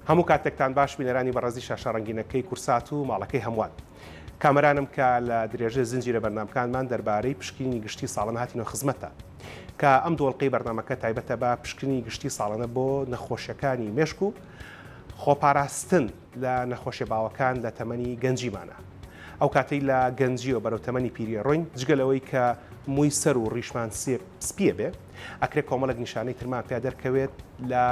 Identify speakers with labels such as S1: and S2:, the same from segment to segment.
S1: هەموو کاتێکتان باش بینەرانی بەڕێزی شاشە ڕەنگینەکەی کورسات و ماڵەکەی هەمووان. کامەرانم کە لە درێژە زنجیرە بەرنامەکانمان دەربارەی پشکنینی گشتی ساڵانە هاتینەوە خزمەتە کە ئەم دۆڵقەی بەرنامەکە تایبەتە بە پشکنینی گشتی ساڵانە بۆ نەخۆشیەکانی مێشک و خۆپاراستن لە نەخۆشیە باوەکان لە تەمەنی گەنجیمانە. ئەو کاتەی لە گەنجیەوە بەرەو تەمەنی پیری ڕۆین جگەلەوەی کە مووی سەر و ڕیشمان سپیە بێ ئەکرێت کۆمەڵک نیشانەی ترمان پێ دەرکەوێت لە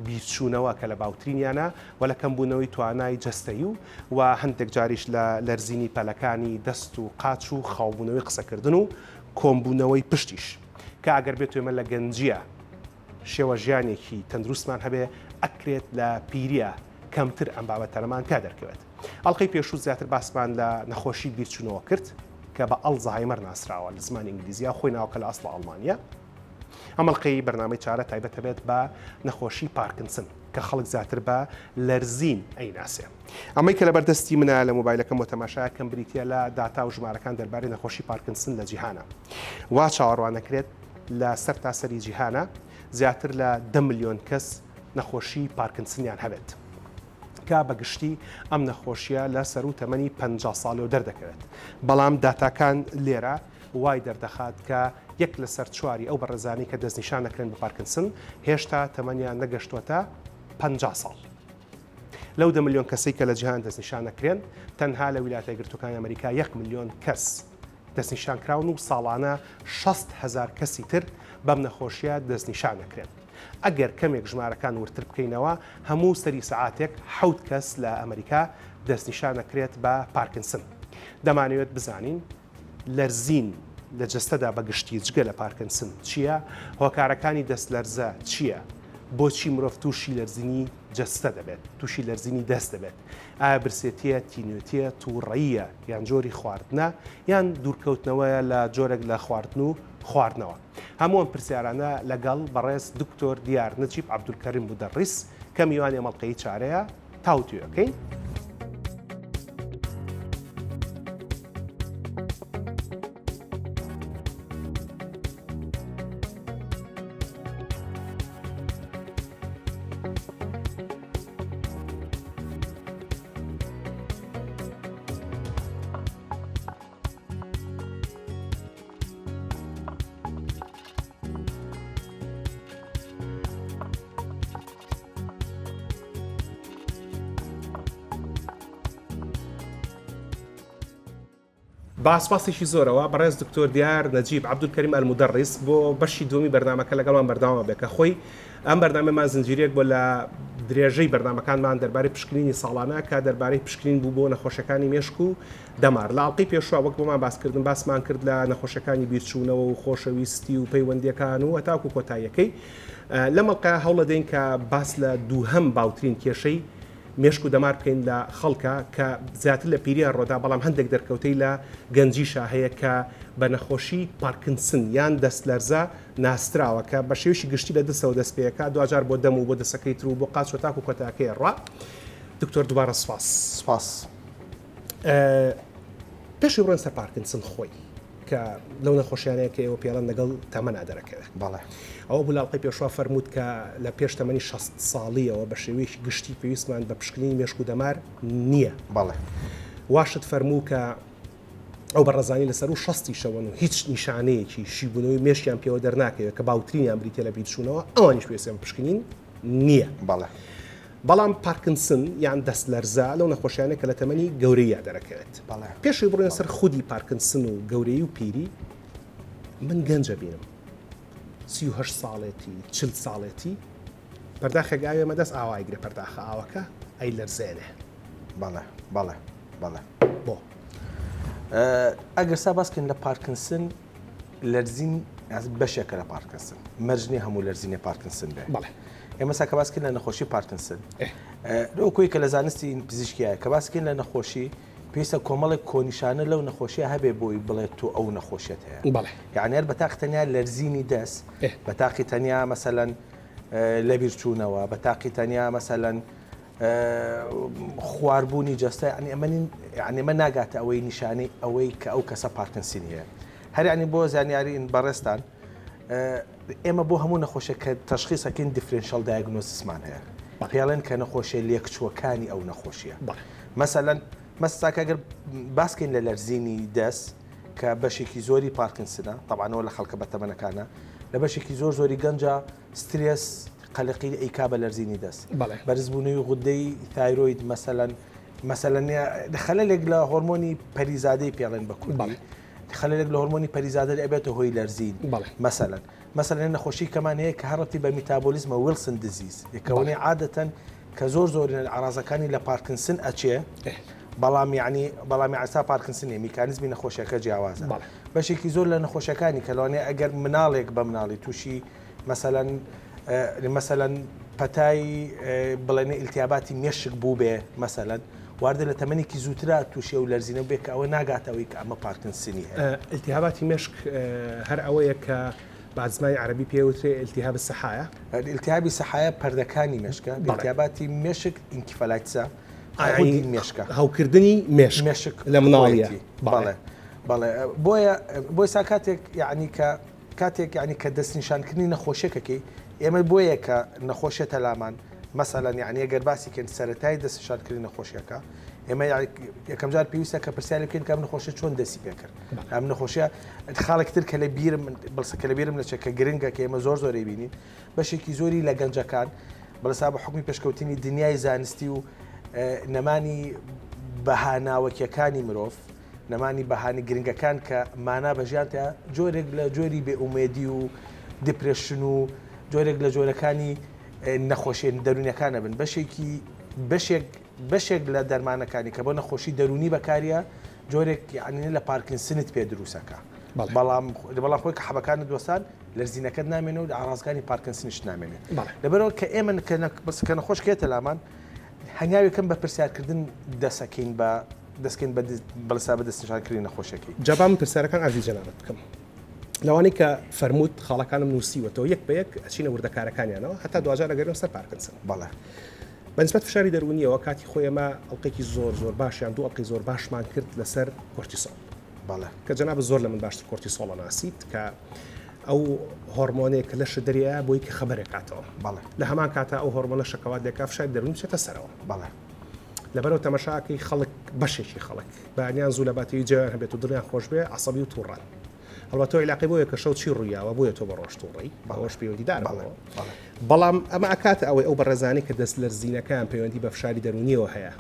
S1: بیرچوونەوە کە لە باوترینیانە و لە کەمبوونەوەی توانای جەستەیی و هەندێک جاریش لە لەرزینی پەلەکانی دەست و قاچ و خاوبوونەوەی قسەکردن و کۆمبوونەوەی پشتیش کە ئەگەر بێت ئێمە لە گەنجیە شێوە ژیانێکی تەندروستمان هەبێ ئەکرێت لە پیریە کەمتر ئەم بابەتەرەمان پێ دەرکەوێت. ئەڵلقەی پێشوو زیاتر باسمان لە نەخۆشی بیرچوونەوە کرد کە بە ئەڵزایمەر ناسراوە لە زمانی ئینگلیزیە خۆی ناوکە لە ئەسڵ ئەڵمانیا. ئەمەڵلقەی بەرنامەی چارە تایبەتە بێت بە نەخۆشی پارکنسن کە خەڵک زیاتر بە لەرزین ئەیناسێ. ئەمەی کە لە بەردەستی منە لە مۆبایلەکەم بۆ تەماشای کەم بریتە لە داتا و ژمارەکان دەربارەی نەخۆشی پارکنسن لە جیهانە. وا چاوەڕوانەکرێت لە سەر تاسەری جیهانە زیاتر لە 10 ملیۆن کەس نەخۆشی پارکنسنیان هەبێت. کا بەگشتی ئەم نەخۆشیە لە سەر و تەمەنی 50 ساڵەوە دەردەکەوێت. بەڵام داتاکان لێرە وای دەردەخات کە 1 لە سەر 4 ئەو بەڕێزانی کە دەستنیشان نەکرێن بە پارکنسن هێشتا تەمەنیان نەگەشتوەتە 50 ساڵ. لەو 10 ملیۆن کەسەی کە لە جیهان دەستنیشان نەکرێن تەنها لە ویلایەتە یەکگرتووەکانی ئەمریکا 1 ملیۆن کەس دەستنیشان کراون و ساڵانە 60,000 کەسی تر بەم نەخۆشیە دەستنیشان نەکرێن. ئەگەر کەمێک ژمارەکان ورتر بکەینەوە هەموو سەری سەعاتێک 7 کەس لە ئەمریکا دەستنیشان نەکرێت بە پارکنسن. دەمانەوێت بزانین لەرزین لە جەستەدا بەگشتی جگە لە پارکنسن چییە؟ هۆکارەکانی دەست لەرزە چییە؟ بۆچی مرۆڤ تووشی لەرزینی جەستە دەبێت؟ تووشی لەرزینی دەست دەبێت؟ ئایا برسێتیە، تینوێتیە، تووڕەییە یان جۆری خواردنە یان دوورکەوتنەوەیە لە جۆرێک لە خواردن و خواردنەوە؟ هەمووان پرسیارانە لەگەڵ بەڕێز دکتۆر دیار نەجیب عەبدولکەریم مودەڕیس کە میوانی ئەمەڵقەی چارەیە تاوتوێکەین. باسپاسێکی زۆرەوە بەڕێز دکتۆر دیار نەجیب عەبدولکەریم ئەلمودەڕیس بۆ بەشی دووەمی بەرنامەکە لەگەڵمان بەردەوام بێت کە خۆی ئەم بەرنامەمان زنجیرێک بۆ لە درێژەی بەرنامەکانمان دەربارەی پشکنینی ساڵانە کە دەربارەی پشکنین بوو بۆ نەخۆشەکانی مێشک و دەمار. لە ئاڵلقەی پێشوە وەک بۆمان باسمان کرد لە نەخۆشەکانی بیرچوونەوە و خۆشەویستی و پەیوەندیەکان و هەتاکو کۆتاییەکەی. لە مەڵقە هەوڵ دەدەین کە باس لە دووهەم باوترین کێشەی مێشک و دەمار بکەین لە خەڵکە کە زیاتر لە پیریان ڕۆدا بەڵام هەندێک دەرکەوتەی لە گەنجیشە هەیە کە بە نەخۆشی پارکنسن یان دەست لەرزە ناستراوە کە بە شێوشی گشتی لە دەستەوە دەست پێەکە دوجار بۆ دەم و بۆ دەسەکەی تر و بۆ قاچ و تاک و کۆتاکەی ڕوا. دکتۆر دووبارە سپاس. پێشی بڕۆین سەر پارکنسن خۆی کە لەو نەخۆشیانەیە کە ئێوە پێڵەن لەگەڵ تەمەنا دەرەکەوێت.
S2: بەڵێ.
S1: ئەوە بوو لاڵقەی پێشوا فەرمووت کە لە پێش تەمەنی 60 ساڵیەوە بە شێوەیەکی گشتی پێویستمان بە پشکنینی مێشک و دەمار نییە.
S2: بەڵێ.
S1: واشت فەرموو کە ئەو بەڕێزانی لەسەر و 60 شەوەن و هیچ نیشانەیەکی شیبوونەوەی مێشکیان پێوە دەرناکەوێت کە باوترینیان بریتە لە بیرچوونەوە ئەوانیش پێویستیان پشکنین نییە.
S2: بەڵێ.
S1: بەڵام پارکنسن یان دەست لەرزە لەو نەخۆشیانە کە لە تەمەنی گەورەیە دەرەکەوێت.
S2: بەڵێ.
S1: پێشی بڕۆین سەر خودی پارکنسن و گەورەی و پیری من گەنجە بینم 38 ساڵێتی 40 ساڵێتی پەرداخێگاوێ مەدەست ئاوایگرە پەرداخە ئاوەکە ئەی لەرزێنێ.
S2: بەڵێ.
S1: بۆ
S2: ئەگەر سا باسکەین لە پارکنسن لەرزین بەشێکە لە پارکنسن مەرجنی هەموو لەرزینێ پارکنسن بێ.
S1: بەڵێ.
S2: ئێمە سا کە باسکەین لە نەخۆشی پارکنسن ئەوکۆی کە لە زانستی پزیشکیایە کە باسکەین لە نەخۆشی پێویستە کۆمەڵێک کۆنیشانە لەو نەخۆشیە هەبێ بۆی بڵێت تۆ ئەو نەخۆشیەت هەیە.
S1: بەڵێ.
S2: یعنی هەر بەتاقی تەنیا لەرزینی دەست بەتاقی تەنیا مەسەلەن لە بیرچوونەوە بەتاقی تەنیا مەسەلەن خواردبوونی جەستە یعنی ئەمە ناگاتە ئەوەی نیشانەی ئەوەی کە ئەو کەسە پارکنسنی هەیە. هەر یعنی بۆ زانیاری بەڕێستان ئێمە بۆ هەموو نەخۆشیە کە تەشخیصەکەین دیفرێنشەڵ دایگنۆسیسمان هەیە. پێڵێن کە نەخۆشیە لێکچووەکانی ئەو نەخۆشیە مەسەلەن مەساکەگەر باسکەین لە لەرزینی دەست کە بەشێکی زۆری پارکنسنە طبعاەوە لە خەڵکە بەتەمەنەکانە لە بەشێکی زۆری گەنجە سترێس قەلقی ئەیکا بە لەرزینی دەست بەرزبوونەوەی غودەی تایرۆید مەسەلەن خەلەلێک لە هۆرمۆنی پەریزادەی پێڵێن بە کوردی خەلەلێک لە هۆرمۆنی پەریزادە ئەبێتە هۆی لەرزین مەسەلەن نەخۆشی کەمان هەیە کە هەڕەتی بە میتابۆلیزمە ویلسن دزیز یەکەوەی عادەتەن کە زۆر ئارازەکانی لە پارکنسن ئەچێ بەڵامی ئاسا پارکنسنی میکانیزمی نەخۆشیەکە جیاوازە بەشێکی زۆر لە نەخۆشیەکانی کەلوانێ ئەگەر مناڵێک بە مناڵی تووشی مەسەلەن پەتای بڵێنێ ئیلتیاباتی مێشک بوو بێ مەسەلەن واردە لە تەمەنێکی زووترا تووشی و لەرزینە بێ کە ئەوە ناگاتەوەی کە ئەمە پارکنسنی هەیە
S1: ئیلتیاباتی مێشک هەر ئەوەیە کە بەزمانی عربی پێوترێ ئیلتیهاب سەحایە
S2: ئیلتیهابی سەحایە پەردەکانی مێشکە ئیلتیاباتی مێشک ئینکیفەلایتسە مێشکە
S1: هەوکردنی مێشک لە مناڵیە
S2: بۆی سا کاتێک یعنی کە دەستنیشانکردنی نەخۆشیەکەی ئێمە بۆیە کە نەخۆشیێتە لامان مەسەلەن یعنی ئەگەر باسیکەن سەرەتای دەستنیشانکردنی نەخۆشیەکە ئێمە یەکەم جار پێویستە کە پرسیاری بکەین کام نەخۆشیە چۆن دەستی پێکرد ئەم نەخۆشیە خاڵێکتر کە لە بیرم بڵسەکە لە بیرم لە چەکە گرنگە کە ئێمە زۆری بینین بەشێکی زۆری لە گەنجەکان بەڵسا بە حکمی پێشکەوتنی دنیای زانستی و نەمانی بەهاناوەکیەکانی مرۆڤ نەمانی بەهانی گرنگەکان کە مانا بەژیانتە جۆرێک لە جۆری بێئومێدی و دیپرێشن و جۆرێک لە جۆرەکانی نەخۆشیێن دەرونیەکانە بن بەشێک لە دەرمانەکانی کە بۆ نەخۆشی دەرونی بەکاریە جۆرێک یعنی لە پارکنسنت پێ دروستەکە بەڵام خۆی کە حەبەکانت دۆستان لەرزینەکەت نامێنێ و ئارازگانی پارکنسنیش نامێنێت لەبەرەوە کە ئێمە کە نەخۆش کێتە لامان هەنگاوێکم بە پرسیارکردن دەسەکەین بە دەستکەین بەلسا بە دەستنیشانکردنی نەخۆشیەکەی
S1: جابام پرسیارەکان ئاژی جەنابەت بکەم لەوانەی کە فەرمووت خاڵەکانم نووسیوەتەوە یەک بە یەک ئەچینە وردەکارەکانیانەوە هەتا دوجار لەگەرم سەر پارکنسن
S2: بەڵێ
S1: بەنسبەت فشاری دەرونیەوە کاتی خۆیەمە ئەڵلقێکی زۆر باشیان دوو ئەڵلقی زۆر باشمان کرد لەسەر کۆرتیسۆڵ کە جەناب زۆر لە من باشتر کۆرتیسۆڵە ناسیت کە ئەو هۆرمۆنێک کە لەش دەریە بۆی کە خەبەرێک کاتەوە لە هەمان کاتە ئەو هۆرمۆنە شەکەوات لێکا فشاری دەرونی بچێتە سەرەوە لەبەرەوە تەمەشاکەی خەڵک بەشێکی خەڵک بەیان زوو لە باتەوەی جیان هەبێت و دڵیان خۆش بێ عەسەبی و تووڕان هەڵبەتەوە عیلاقی بۆیە کە شەو چی ڕوویاوە بۆیە تۆ بە ڕۆژ تووڕی باوەش پەیوەندیدارەوە بەڵام ئەمە ئەکاتە ئەوەی ئەو بەڕێزانەی کە دەست لەرزینەکان پەیوەندی بە فشاری دەرونیەوە هەیە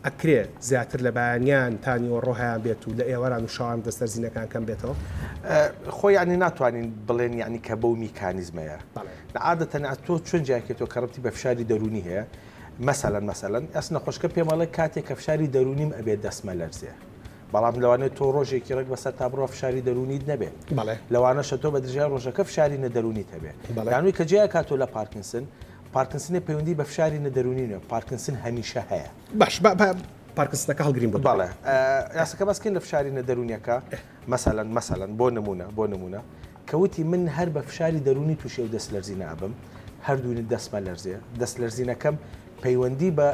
S1: ئەکرێ زیاتر لە بەیانیان تانیوە ڕۆهیان بێت و لە ئێوەران و شەوان دەست لەرزینەکان کەم بێتەوە
S2: خۆی ینی ناتوانین بڵێن یعنی کە بەو میکانیزمەیە عادەتەن تۆ چۆن جاکێتەوە کە ڕەبتی بە فشاری دەرونی هەیە مەسەلەن ئەس نەخۆشکە پێمەڵێ کاتێک کە فشاری دەرونیم ئەبێت دەستمە لەرزێ بەڵام لەوانێت تۆ ڕۆژێکی ڕێک بەسەر تا بڕۆ فشاری دەرونیت نەبێت لەوانەشە تۆ بە درژای ڕۆژەکە فشاری نەدەرونیت هەبێت یانووی کە جیا کاتۆ لە پارکنسنی پەیوەندی بە فشاری نەدەرونینە پارکنسن هەمیشە هەیە
S1: باش پارکنسنەکە هەڵگرین بۆ
S2: باڵێ یاسەکە باسکەین لە فشاری نەدەرونیەکە مەسەلەن بۆ نمونە کەوتی من هەر بە فشاری دەرونی تووشێ و دەست لەرزینە ئەبم هەردوونی دەستمە لەرزێ دەست لەرزینەکەم پەیوەندی بە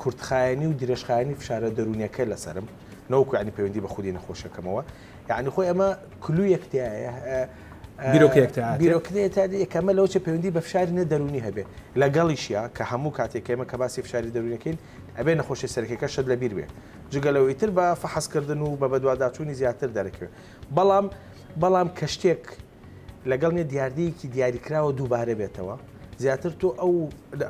S2: کورتخایانی و درێژخایانی فشارە دەرونیەکە لەسرم نەوەکو ینی پەیوەندی بە خودی نەخۆشەکەمەوە یعنی خۆی ئەمە کلوویەکتایە بیرۆکتێتە یەکەمە لەوە چه پەیوەندی بە فشاری نەدەرونی هەبێ لەگەڵیشیە کە هەموو کاتێکێمە کە باسی فشاری دەرونیەکەین ئەبێ نەخۆشی سەرەکیەکە شت لە بیر بێ جگەلەوەی تر بە فەحەزکردن و بە بەدواداچوونی زیاتر دەرەکەوێت بەڵام کە شتێک لەگەڵ نیە دیاردەیەکی دیاریکراوە دووبارە بێتەوە زیاتر تۆ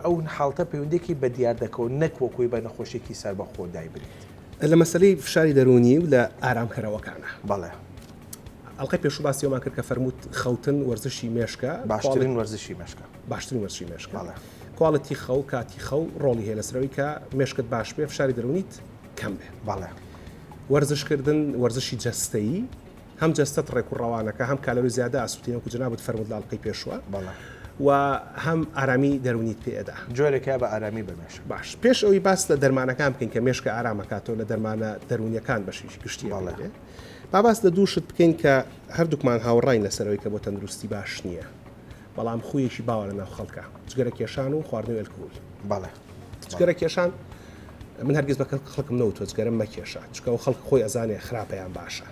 S2: ئەو حاڵتە پەیوەندێکی بە دیار دەکەوت نەکوەکوی بە نەخۆشێکی سەر بەخۆ دایبرێت
S1: لە مەسلەی فشاری دەرونی و لە ئارامکەرەوەکانە
S2: بەڵێ
S1: ئەڵلقەی پێشوو باسیەوەمان کرد کە فەرمووت خەوتن وەرزشی مێشکە
S2: باشترین وەرزشی مێشکە
S1: کواڵەتی خەو کاتی خەو ڕۆڵی هەیە لەسەرەوەی کە مێشکت باش بێ فشاری دەرونیت کەم بێ
S2: بەڵێ
S1: وەرزشکردن وەرزشی جەستەیی هەم جەستەت ڕێک و ڕەوانەکە هەم کالۆری زیادە ئاسووتینەوە جنابەت فەرمووت لە ئەڵلقەی پێشوە و هەم ئارامی دەرونیت پێدا
S2: جۆرێکە بە ئارامی بەمێش
S1: باش پێش ئەوی باس لە دەرمانەکان بکەین کە مێشکە ئارامەکاتەوە لە دەرمانە دەرونیەکان بەشیش گشتی باس لە دووشت بکەین کە هەردووکمان هاوڕاین لەسەرەوەی کە بۆ تەندروستی باش نییە بەڵام خویەکی باوە لە ناو خەڵکە جگەرە کێشان و خواردنەوەی ئەلکۆل جگەرە کێشان من هەرگیز بە خەڵکم نەوتۆ جگەرە مەکێشە چکەوە خەڵک خۆی ئەزانێ خراپەیان باشە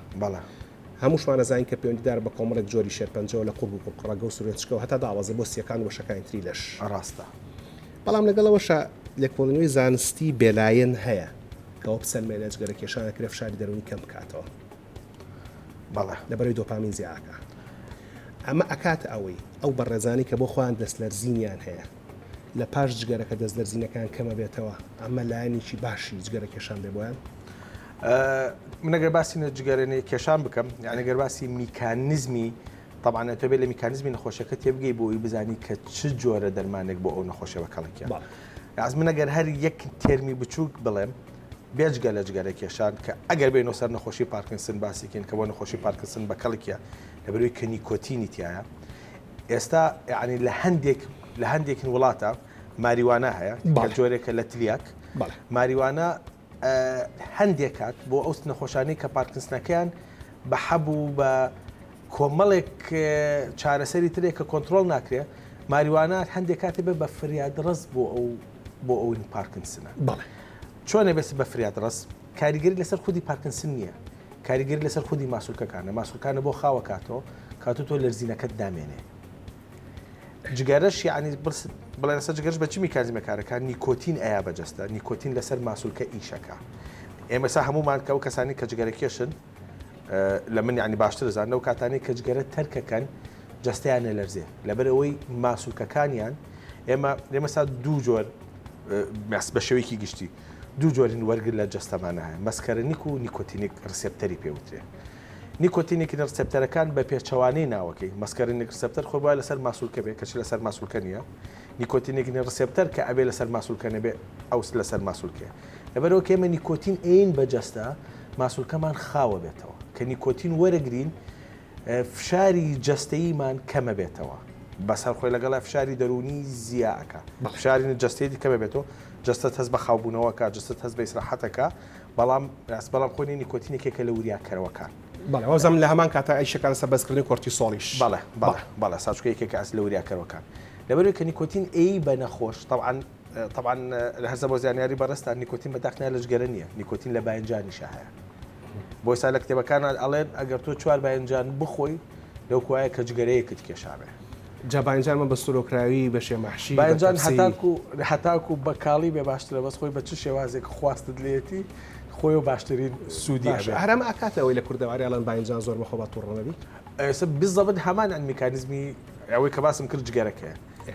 S1: هەمووشمان ئەزانین کە پەیوەندیدار بە کۆمەڵێک جۆری شێرپەنجەوە لە قوڕ و قوڕەگە و سورێنچکەوە هەتا داوازە بۆ سیەکان و وەشەکانی تری لەش
S2: ڕاستە
S1: بەڵام لەگەڵەوەشە لێکۆڵینەوەی زانستی بێلایەن هەیە کەەوە بسەلمێنێت جگەرە کێشانەکرێ فشاری دەرونی کەم بکاتەوە
S2: بەڵێ
S1: لەبەرەوەی دۆپامین زیاکە ئەمە ئەکاتە ئەوەی ئەو بەڕێزانی کە بۆ خۆیان دەستلەرزینیان هەیە لە پاش جگەرەکە دەستلەرزینەکان کەمە بێتەوە ئەمە لایەنێکی باشی جگەرە کێشان بێ بۆیان
S2: منەگەر باسی جگەرێنەی کێشان بکەم یعنی گەر باسی میکانیزمی طبعاً تۆ بێ لە میکانیزمی نەخۆشیەکە تێبگەی بۆی بزانی کە چ جۆرە دەرمانێک بۆ ئەو نەخۆشیە بەکەڵێکیان ئاز منەگەر هەر یەک تێرمی بچووک بڵێم بێجگە لە جگەرە کێشان کە ئەگەر بێنەوە سەر نەخۆشی پارکینسن باسیکەین کە بۆ نەخۆشی پارکینسن بەکەڵێکیە لەبەروی کە نیکۆتینی تایە ئێستا یعنی لە هەندێکین وڵاتە ماریوانە هەیە جۆرێکە لە تلیاک ماریوانە هەندێک کات بۆ ئەو نەخۆشانەی کە پارکینسنەکەیان بە حەبوو بە کۆمەڵێک چارەسەری ترێک کە کۆنتترۆل ناکرێ ماریوانە هەندێک کاتێ بێ بە فریادڕست بۆ ئەو پارکینسنە چۆنە بێت بە فریادڕست کاریگەری لەسەر خودی پارکینسن نییە کاریگەری لەسەر خودی ماسوولکەکانە بۆ خاوە کاتەوە کاتۆ تۆ لەرزینەکەت دامێنێ جگەرەش یعنی بڵێن لەسەر جگەرش بە چی میکانیزمە کارەکان نیکۆتین ئەیە بەجەستە نیکۆتین لەسەر ماسوولکە ئیشەکە ئێمە سا هەمومان کە ئەو کەسانی کە جگەرە کێشن لە من یعنی باشتر زان لەو کاتانی کە جگەرە تەرکەکەن جەستەیانە لەرزێ لەبەر ئەوەی ماسوولکەکانیان ئێمە سا دوو جۆر بە شێوەیەکی گشتی دوو جۆرین وەرگر لە جەستەمانە هەیە مەسکەرەنیک و نیکۆتینیک ڕسێپتەری پێوترێ نیکۆتینێکی ڕسێپتەرەکان بە پێچەوانەی ناوەکەی مەسکەرێنێک ڕسێپتەر خۆبای لەسەر ماسوولکە بێ کەچ لەسەر ماسوولکە نییە نیکۆتینێکی ڕسێپتەر کە ئەبێ لەسەر ماسوولکە نەبێ ئەوس لەسەر ماسوولکە لەبەرەوە کێمە نیکۆتین ئین بەجەستە ماسوولکەمان خاوە بێتەوە کە نیکۆتین وەرەگرین فشاری جەستەییمان کەمە بێتەوە بەسەر خۆی لەگەڵا فشاری دەرونی زیاکە فشاری جەستەیەکی کەمە بێتەوە جەستە هەست بە خاوبوونەوەکە جەستت هەست بە ئیسراحەتەکە بەڵام خۆی نیکۆتینێکێکە لە وریاکەرەوەکان
S1: بەڵێوەزم لە هەمان کاتە ئەیشەکان سە بەسکردنی کۆرتیسۆلیش
S2: بەڵێ ساچکەیەکێکە ئەس لە وریاکەرەوەکان لەبەرەوەی کە نیکۆتین ئەی بە نەخۆش طبعاً لە هەرزە بۆ زیانیاری بەڕستا نیکۆتین بەداخنیا لە ژگەرە نییە نیکۆتین لە باینجانیشە هەیە بۆی سا لە کتێبەکانە ئەڵێن ئەگەر تۆ 4 باینجان بخۆی لەو کوایە کە جگەرەیەکت کێشابێ
S1: جابانجانمە بە سورۆکراوی بە شێمەحشی
S2: باینجان هەتاکو بە کاڵی بێ باشترە بەس خۆی بە چ شێوازێک خواستت لێتی خۆی و باشترین سوودی
S1: هەرم ئاکاتەوەی لە کوردەواری ئەڵەن باینجان زۆر بەخۆ بە تووڕەنەبی
S2: ئێستا بزەبن هەمان ئەن میکانیزمی ئەوەی کە باسم کرد جگەرەکەیە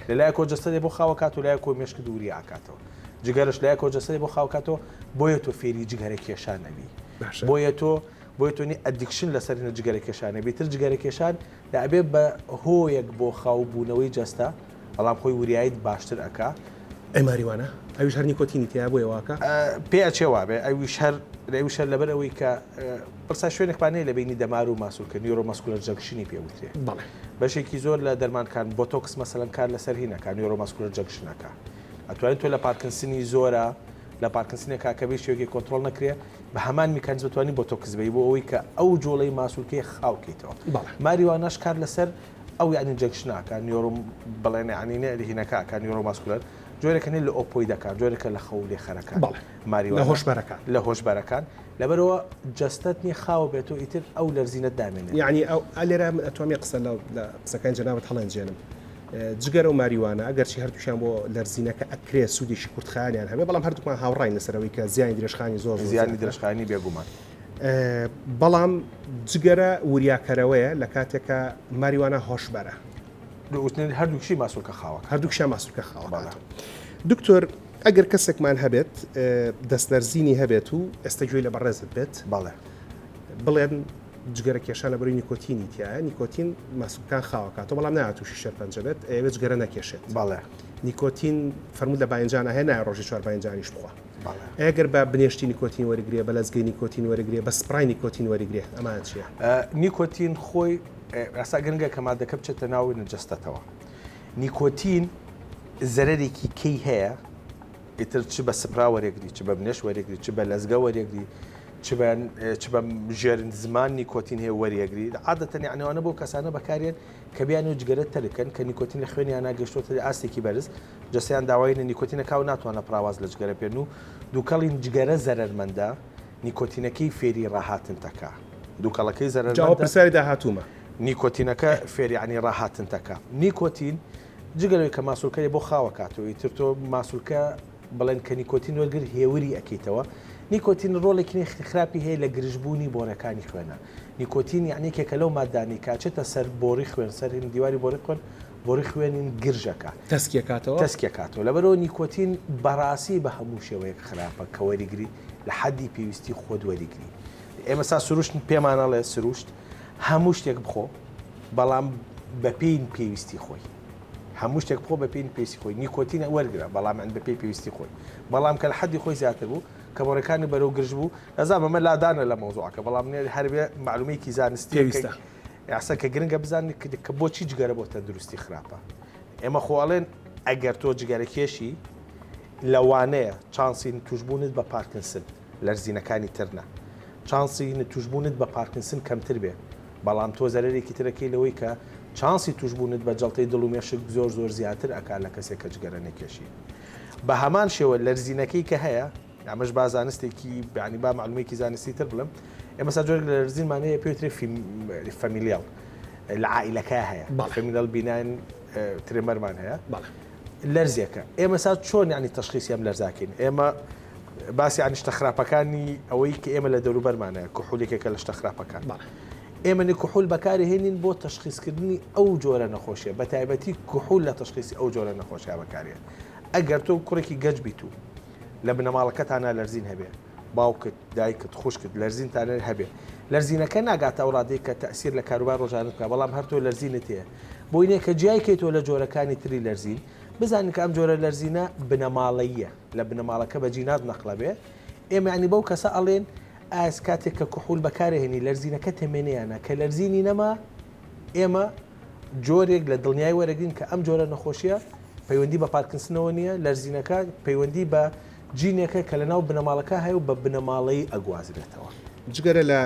S2: لەلایە کۆجەستەدێ بۆ خاوە کات و لای کۆ مێشک دووری ئاکاتەوە جگەرش لای کۆجەستەدێ بۆ خاوە کاتەوە بۆیە تۆ فێری جگەرە کێشان نەبی بۆیە تۆنی ئەدیکشن لەسەرینە جگەرە کێشانە بیتر جگەرە کێشان لە ئەبێ بە هۆیەک بۆ خاوبوونەوەی جەستە بەڵام خۆی وریایت باشتر ئەکا
S1: ئەماریوانە ئەویش هەر نیکۆتینی تیا بۆیە واکە
S2: پێچێوا بێ ئەویش هەر لەبەر ئەوەی کە پرسا شوێنێکپانەیە لە بینی دەمار و ماسوولکە نیۆڕۆماسکولەر جەنکشنی پێوترێ بەشێکی زۆر لە دەرمانکان بۆتۆکس مەسەلەن کار لەسەر هینەکان نیۆڕۆماسکولەر جەنکشنەکە ئەتوانین تۆ لە پارکنسنی زۆرە لە پارکنسنێک کاکەبی شوێکی کۆنتترۆل نەکرێ بە هەمان میکانیزم بتوانین بۆتۆکس بی بۆ ئەوەی کە ئەو جۆڵەی ماسوولکەی خاوکەیتەوە ماریوانەش کار لەسەر ئەو یعنی جەنکشناکە نیۆڕۆ بڵێن عنینە هینەکە نیۆڕۆماسکولەر جۆرەکەنی لە ئۆپۆی دەکات جۆرەکە لە خەولی خەرەکان
S1: ماریوانە
S2: لە هۆشبەرەکان لەبەرەوە جەستت نی خاوە بێتەوە ئیتر ئەو لەرزینە دامێنێت
S1: یعنی ئەو ئەلێرە ئەتوانێ قسە لە قسەکان جەنابەت هەڵەنجێنم جگەرە و ماریوانە ئەگەرچی هەردووشیان بۆ لەرزینەکە ئەکرێت سوودێکی کورتخانیان هەبێ بەڵام هەردووکمان هاوڕای لەسەرەوەی کە زیانی درێژخانی زۆر
S2: زیانی درێژخانی بێگومان
S1: بەڵام جگەرە وریاکەرەوەیە لە کاتێکە ماریوانە هۆشبەرە
S2: هەردووکشی ماسوولکە خاوە
S1: هەردووکشیان ماسوولکە خاوە دکتۆر ئەگەر کەسێکمان هەبێت دەستلەرزینی هەبێت و ئێستا گوێی لە بەڕێزت بێت بڵێن جگەرە کێشانە بەروی نیکۆتینی تایە نیکۆتین ماسوولکان خاوەکاتەوە بەڵام ناتوشی شەرپەنجە بێت ئەوێ جگەرە نەکێشێت نیکۆتین فەرموود لە باینجانە هەیە نایە ڕۆژی 4 باینجانیش بخوا ئەگەر بە بنێشتی نیکۆتین وەرگێ بە لەزگەی نیکۆتین وەرگێ بە سپرای نیکۆتین وەرگێ ئەمان چییە
S2: نیکۆتین خۆی ئاسا گەنگە کە مادەکە بچێتە ناوی نەجەستەتەوە نیکۆتین زەرێکی کەی هەیە ئیتر چ بە سپرا وەرێگری چ بە بنێش وەرێگری چ بە لەزگە وەرێگری چ بە ژێرن زمان نیکۆتین هەیە وەریەگری عادەتەن یعنیوانە بۆ کەسانە بەکارێن کە بیان و جگەرە تەرکن کە نیکۆتین لە خوێنیان ناگەشتۆتە ئاستێکی بەرز جەستیان داواینە نیکۆتینە کاو ناتوانە پراواز لە جگەرە پێن و دووکەڵین جگەرە زەرەرمەندە نیکۆتینەکەی فێری ڕاهاتن تەکا دووکەڵەکەی زەرەرمەندە
S1: پرسیاری داهاتوومە
S2: نیکۆتینەکە فێری عنی ڕاهاتن تەکا نیکۆتین جگەلەوەی کە ماسوولکەی بۆ خاوەکاتەوەی تر تۆ ماسوولکە بڵێن کە نیکۆتین وەرگر هێوری ئەکەیتەوە نیکۆتین ڕۆڵێکی خراپی هەیە لە گرژبوونی بۆرەکانی خوێنە نیکۆتین یعنیکێکە لەو مادانی کاچێتە سەر بۆڕی خوێن سەر دیواری بۆڕی خوێن بۆڕی خوێنین گرژەکە تەسکێکاتەوە لەبەرەوە نیکۆتین بەڕاستی بە هەموو شێوەیەک خراپە کە وەریگری لە حەدی پێویستی خۆت وەریگری ئێمە سا سروشت پێمانەڵێ سروشت هەموو شتێک بخۆ بەڵام بەپێین پێویستی خۆی هەموو شتێک بخۆ بەپێین پێویستی خۆی نیکۆتینە وەرگرە بەڵام بەپێی پێویستی خۆی بەڵام کە لە حەدی خۆی زیاتر بوو کە بۆڕەکانی بەرەو گرژ بوو ئەزانمە مە لادانە لە مەوزوعەکە بەڵام هەربێ معلومەیەکی زانستی
S1: پێویستە
S2: یاسە کە گرنگە بزانانی کە بۆچی جگەرە بۆ تەندروستی خراپە ئێمە خۆڵێن ئەگەر تۆ جگەرەکێشی لەوانەیە چانسی توشبوونت بە پارکنسن لەرزینەکانی ترنا چانسی توشبوونت بە پارکنسن کەمتر بێ بەڵام تۆ زەرێکی ترەکەی لەوەی کە چانسی توشبوونت بە جەڵتەی دڵ و مێشک زۆر زیاتر ئەکا لە کەسێک کە جگەرە نەکێشی بە هەمان شێوە لەرزینەکەی کە هەیە ئەمەش با زانستێکی بیانی با معلومەیەکی زانستی تر بڵم ئێمە ساجۆر لە لەرزینمانەیە پێوترێ فەمیلیال لە عائیلەکە هەیە فەمیلیال بینان ترێمەرمان هەیە لەرزێکە ئێمە سا چۆن ینی تەشخیصی ئەم لەرزاکەین ئێمە باسی عن شتە خراپەکانی ئەوەی کە ئێمە لە دەوروبەرمانەیە کحولێکێکە لە شتە خراپەکان ئێمە کحول بەکاری هێنین بۆ تەشخیصکردنی ئەو جۆرە نەخۆشیە بە تایبەتی کحول لە تەشخیصی ئەو جۆرە نەخۆشیە بەکارێن ئەگەر تۆ کوڕێکی گەج بیت و لە بنەماڵەکەتانە لەرزین هەبێ باوکت دایکت خوشکت لەرزینتانە هەبێ لەرزینەکە ناگاتە ئەو ڕادەیە کە تەسیر لە کاروبار ڕۆژانت بکە بەڵام هەر تۆ لەرزینت هەیە بۆی نێ کە جیایکەیتەوە لە جۆرەکانی تری لەرزین بزانین کە ئەم جۆرە لەرزینە بنەماڵەیە لە بنەماڵەکە بە جینات نەقڵە بێ ئێمە ینی بەو کەسە ئەڵێن ئاس کاتێک کە کحول بەکارهێنی لەرزینەکە تەمێنیانە کە لەرزینی نەما ئێمە جۆرێک لە دڵنیای وەرەگرین کە ئەم جۆرە نەخۆشیە پەیوەندی بە پارکنسنەوە نییە لەرزینەکە پەیوەندی بە جینێکە کە لە ناو بنەماڵەکە هەیە و بە بنەماڵەی ئەگوازرێتەوە
S1: جگەرە لە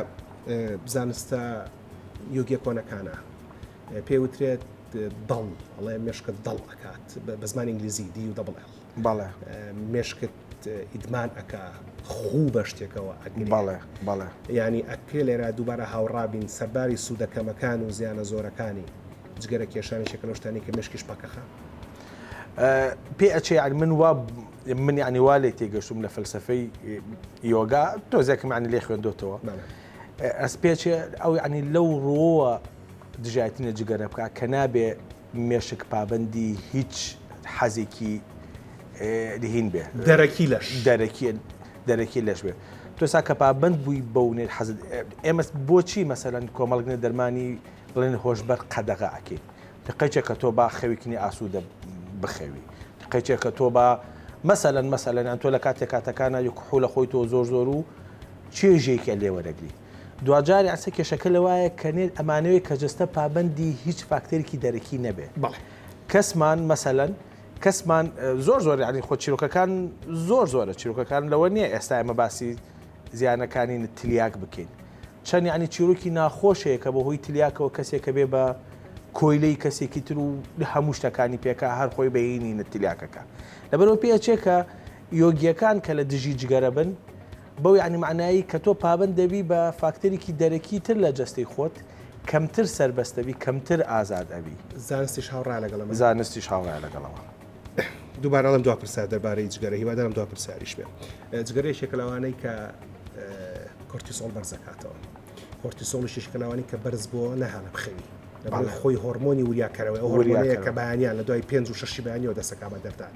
S1: زانستە یۆگیە کۆنەکانە پێوترێت دڵ ئەڵێ مێشکت دڵ ئەکات بە زمانی ئینگلیزی دی و دەبڵێ
S2: بەڵێ
S1: مێشکت ئیدمان ئەکا خوو بە شتێکەوە
S2: بەڵێ
S1: ینی ئەکرێ لێرە دووبارە هاوڕابین سەرباری سوودەکەمەکان و زیانە زۆرەکانی جگەرە کێشانی شەکە لەشتانی کە مێشکیش پاکەخە
S2: پێ ئەچێ من ینی وا لێ تێگەشتم لە فەلسفەی یۆگا تۆزێکم ینی لێ خوێندۆتەوە ئەس پێچێ ئەو ینی لەو ڕۆوە دژایەتینە جگەرە بکە کە نابێ مێشک پابندی هیچ حەزێکی هین بێ دەرەکی لەش بێ تۆ سا کە پابند بووی بەونێت حەزت ئێمە بۆچی مەسەلەن کۆمەڵگنە دەرمانی بڵێن هۆشبەر قەدەغا ئەکەین قەیچێک کە تۆ با خەویکنی ئاسوودە بخەوی قەیچێک کە تۆ با مەسەلەن تۆ لە کاتێک کاتەکانە یکحول لە خۆی تۆ زۆر و چێژێکە لێوەرەگری دوجاری ئەسە کێشەکە لەوایە کەنێت ئەمانەوەی کە جستە پابندی هیچ فاکتەرێکی دەرەکی نەبێ کەسمان مەسەلەن کەسمان زۆر ینی خۆ چیرۆکەکان زۆرە چیرۆکەکان لەوە نییە ئێستا ئێمە باسی زیانەکانی تلیاک بکەین چەند ینی چیرۆکی ناخۆشەیە کە بەهۆی تلیاکەوە کەسێکە بێ بە کۆیلەی کەسێکی تر و هەموو شتەکانی پێکە هەر خۆی بەینی نتلیاکەکە لەبەرەوە پێچێ کە یۆگیەکان کە لە دژی جگەرە بن بەو ینی معنایی کە تۆ پابند دەبی بە فاکتەرێکی دەرەکی تر لە جەستەی خۆت کەمتر سربەستەبی کەمتر ئازاد ئەبی
S1: زانستیش هاوڕا لەگەڵەوە
S2: زانستیش هاوڕا لەگەڵەوە
S1: دووبارە ئەڵم دو پرسیار دەربارەی جگەرە هیوادارم دو پرسیاریش بێ جگەرەیەکە لەوانەی کە کۆرتیسۆڵ بەرزەکاتەوە کۆرتیسۆڵیش کەلاوانی کە بەرز بۆ نەهانە بخەوی خۆی هۆرمۆنی وریاکەرەوە هۆرمۆنەیە کە بەیانیان لە دوای 5 و 6 بەیانیەوە دەسەکا بە دەردان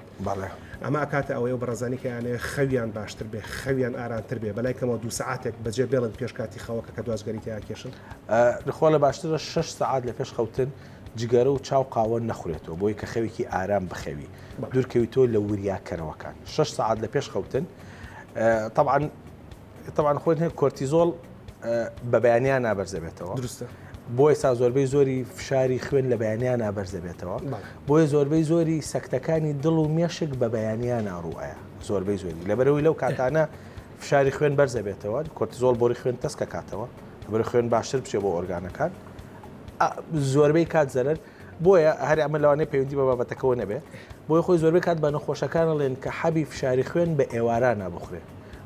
S1: ئەمە ئەکاتە ئەوەیە بەڕێزانی کەیانێ خەویان باشتر بێ خەویان ئارانتر بێ بەلایکەمەوە 2 ساعاتێک بەجێ بێڵن پێش کاتی خەوەکە کە دوازگەری تیا کێشن
S2: لەخۆ لە باشترە 6 ساعات لە پێش خەوتن جگەرە و چاو قاوە نەخورێتەوە بۆی کە خەوێکی ئارام بخەوی دوورکەویتۆ لە وریاکەرەوەکان 6 ساعات لە پێش خەوتن طبعا خۆت هەیە کۆرتیزۆڵ بە بەیانیان نابەرزەبێتەوە
S1: دروستە
S2: بۆ ئێستا زۆربەی زۆری فشاری خوێن لە بەیانیان نابەرزەبێتەوە بۆیە زۆربەی زۆری سەکتەکانی دڵ و مێشک بە بەیانیان ناڕوایە زۆربەی زۆری لەبەرەوەی لەو کاتانە فشاری خوێن بەرزەبێتەوە کۆرتیزۆڵ بۆری خوێن تەسکە کاتەوە لەبەر خوێن باشتر بچێ بۆ ئۆرگانەکان زۆربەی کات زەرەر بۆیە هەر ئەمە لەوانەیە پەیوەندی بە بابەتەکەەوە نەبێ بۆی خۆی زۆربەی کات بە نەخۆشەکانەڵێن کە حەبی فشاری خوێن بە ئێوارە نابخورێ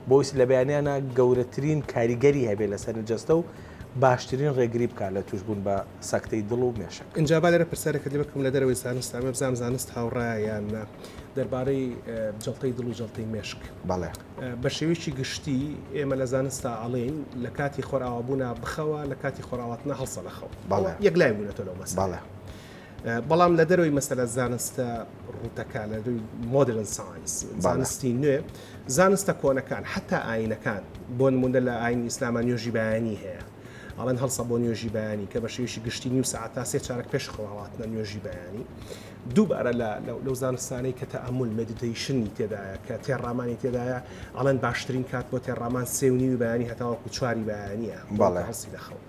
S2: بۆیس لە بەیانیانە گەورەترین کاریگەری هەبێ لەسەر جەستە و باشترین ڕێگری بکات لە توشبوون بە سەکتەی دڵ و مێشک.
S1: اینجا با لێرە پرسیارێکت لێ بکەم لە دەرەوەی زانست ئەمە بزانم زانست هاوڕایان دەربارەی جەڵتەی دڵ و جەڵتەی مێشک.
S2: بەڵێ
S1: بە شێوەیەکی گشتی ئێمە لە زانستا ئەڵێن لە کاتی خۆراوەبوونا بخەوە لە کاتی خۆراواتنە هەڵسە لەخەوە یەک لای بوونەتە لەو مەسەڵە.
S2: بەڵێ
S1: بەڵام لە دەرەوەی مەسەلە زانستە ڕوتەکە لە دوی مۆدرن ساینس زانستی نوێ زانستە کۆنەکان حتا ئاینەکان بۆ نمونە لە ئاینی ئیسلاما نوێژی بەیانی هەیە ئەڵێن هەڵسە بۆ نوێژی بەیانی کە بە شێوەیەکی گشتی نیو سەعات تا 3 چارەک پێش خۆراواتنە نوێژی بەیانی دووبارە لەو زانستانەی کە تەئەمول مدیتیشنی تێدایە کە تێڕامانی تێدایە ئەڵێن باشترین کات بۆ تێڕامان 3.5 بەیانی هەتاوەکو 4 بەیانیە هەڵسی لەخەو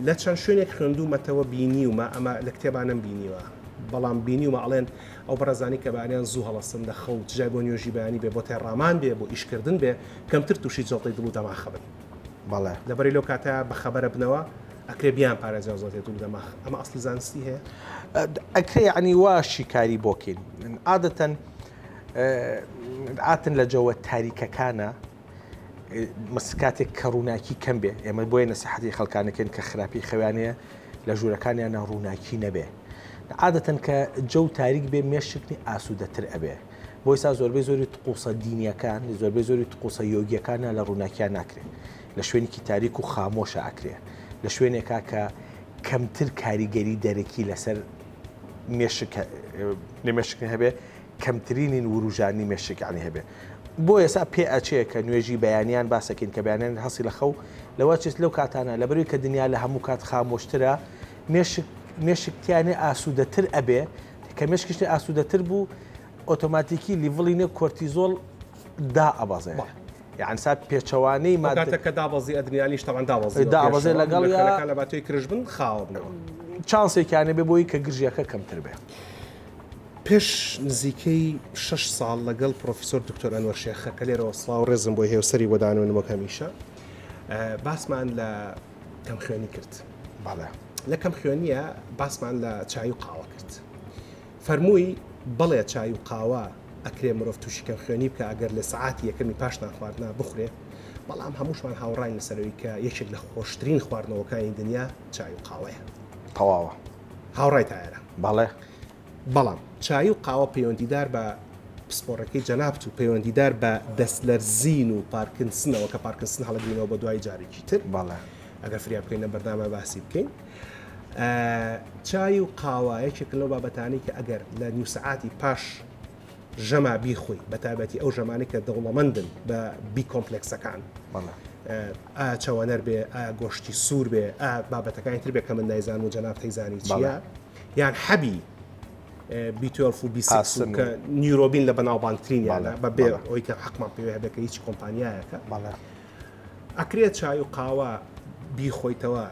S1: لە چەند شوێنێک خوێندومەتەوە بینیومە ئەمە لە کتێبانم بینیوە بەڵام بینیومە ئەڵێن ئەو بەڕێزانی کە بەیانیان زوو هەڵەسن لەخەو جای بۆ نوێژی بەیانی بێ بۆ تێڕامان بێ بۆ ئیشکردن بێ کەمتر تووشی جەڵتەی دڵ و دەماخە بن.
S2: بەڵێ
S1: لەبەری لەو کاتە بەخەبەرە بنەوە ئەکرێ بیان پارێزیان زۆرتێت دڵ و دەماخ ئەمە ئەسڵی زانستی هەیە
S2: ئەکرێ عنی واشی کاری بۆکەین عادەتەن لە جەوە تاریکەکانە مەسکاتێک کە ڕووناکی کەم بێ ئێمە بۆیە نەسیحەتی خەڵکانەکەن کە خراپی خەوانەیە لە ژوورەکانیان ڕووناکی نەبێ عادەتەن کە جەو تاریک بێ مێشکنی ئاسوودەتر ئەبێ بۆی سا زۆربەی زۆری تقوسە دینیەکان زۆربەی زۆری تقوسە یۆگیەکانە لە ڕووناکیان ناکرێت لە شوێنێکی تاریک و خامۆشە ئاکرێ لە شوێنێکا کە کەمتر کاریگەری دەرەکی لەسەر مێشکن هەبێ کەمترینین وروژانی مێشکانی هەبێ بۆ ئێسا پێ ئەچەیە کە نوێژی بەیانیان باسەکەین کە بەیانیان هەسی لە خەو لەوە چێت لەو کاتانە لە بەروی کە دنیا لە هەموو کات خامۆشترە مێشکتیانێ ئاسوودەتر ئەبێ کە مێشکشتی ئاسوودەتر بوو ئۆتۆماتیکی لیڤڵینە کۆرتیزۆل دا ئەبازێ یعنی سا پێچەوانەی
S1: مادەکە دابەزی ئەدرینالیش تەوان
S2: دابەزێ لەگەڵ
S1: لە باتۆی کرژ بن خاوە بنەوە
S2: چانسێکیانە بێ بۆی کە گرژیەکە کەمتر بێ.
S1: پێش نزیکەی 6 ساڵ لەگەڵ پرۆفیسۆر دکتۆر ئەنوەر شێخە کە لێرەوە سڵاو ڕێزم بۆی هێوسەری وەدانەوە کەمیشە باسمان لە کەم خوێنی کرد.
S2: باڵێ
S1: لە کەم خوێنیە باسمان لە چای و قاوە کرد. فەرمووی بەڵێ چای و قاوە ئەکرێ مرۆڤ تووشی کەم خوێنی بکە ئەگەر لە سعاتی یەکەمی پاشنان خواردنا بخورێ بەڵام هەمووشمان هاوڕای لەسەرەوەی کە یەکێک لە خۆشترین خواردنەوەکانی دنیا چای و قاوەیە.
S2: تەواوە
S1: هاوڕای تایرە.
S2: باڵێ
S1: بەڵام چای و قاوە پەیوەندیدار بە پسپۆڕەکەی جەنابەت و پەیوەندیدار بە دەستلەرزین و پارکنسنەوە کە پارکنسن هەڵەگرینەوە بە دوای جارێکی تر
S2: باڵێ
S1: ئەگەر فریا بکەین لە بەردامە باسی بکەین چای و قاوە یەکێک لەو بابەتانی کە ئەگەر لە نیو سعاتی پاش ژەما بیخۆی بە تایبەتی ئەو ژەمانی کە دەوڵەمەندن بە بی کۆمپلکسەکان ئا چاوەنەر بێ ئا گۆشتی سوور بێ ئا بابەتەکانی تر بێ کە من نایزان و جەناب تەیزانی چیە یان حەبی B12 و B6 کە نیورۆبین لە بەناوبانگترینیانە بە بێ ئەوی کە حەقمان پێوێ هەبێت کە هیچ کۆمپانیایەکە ئەکرێت چای و قاوە بیخۆیتەوە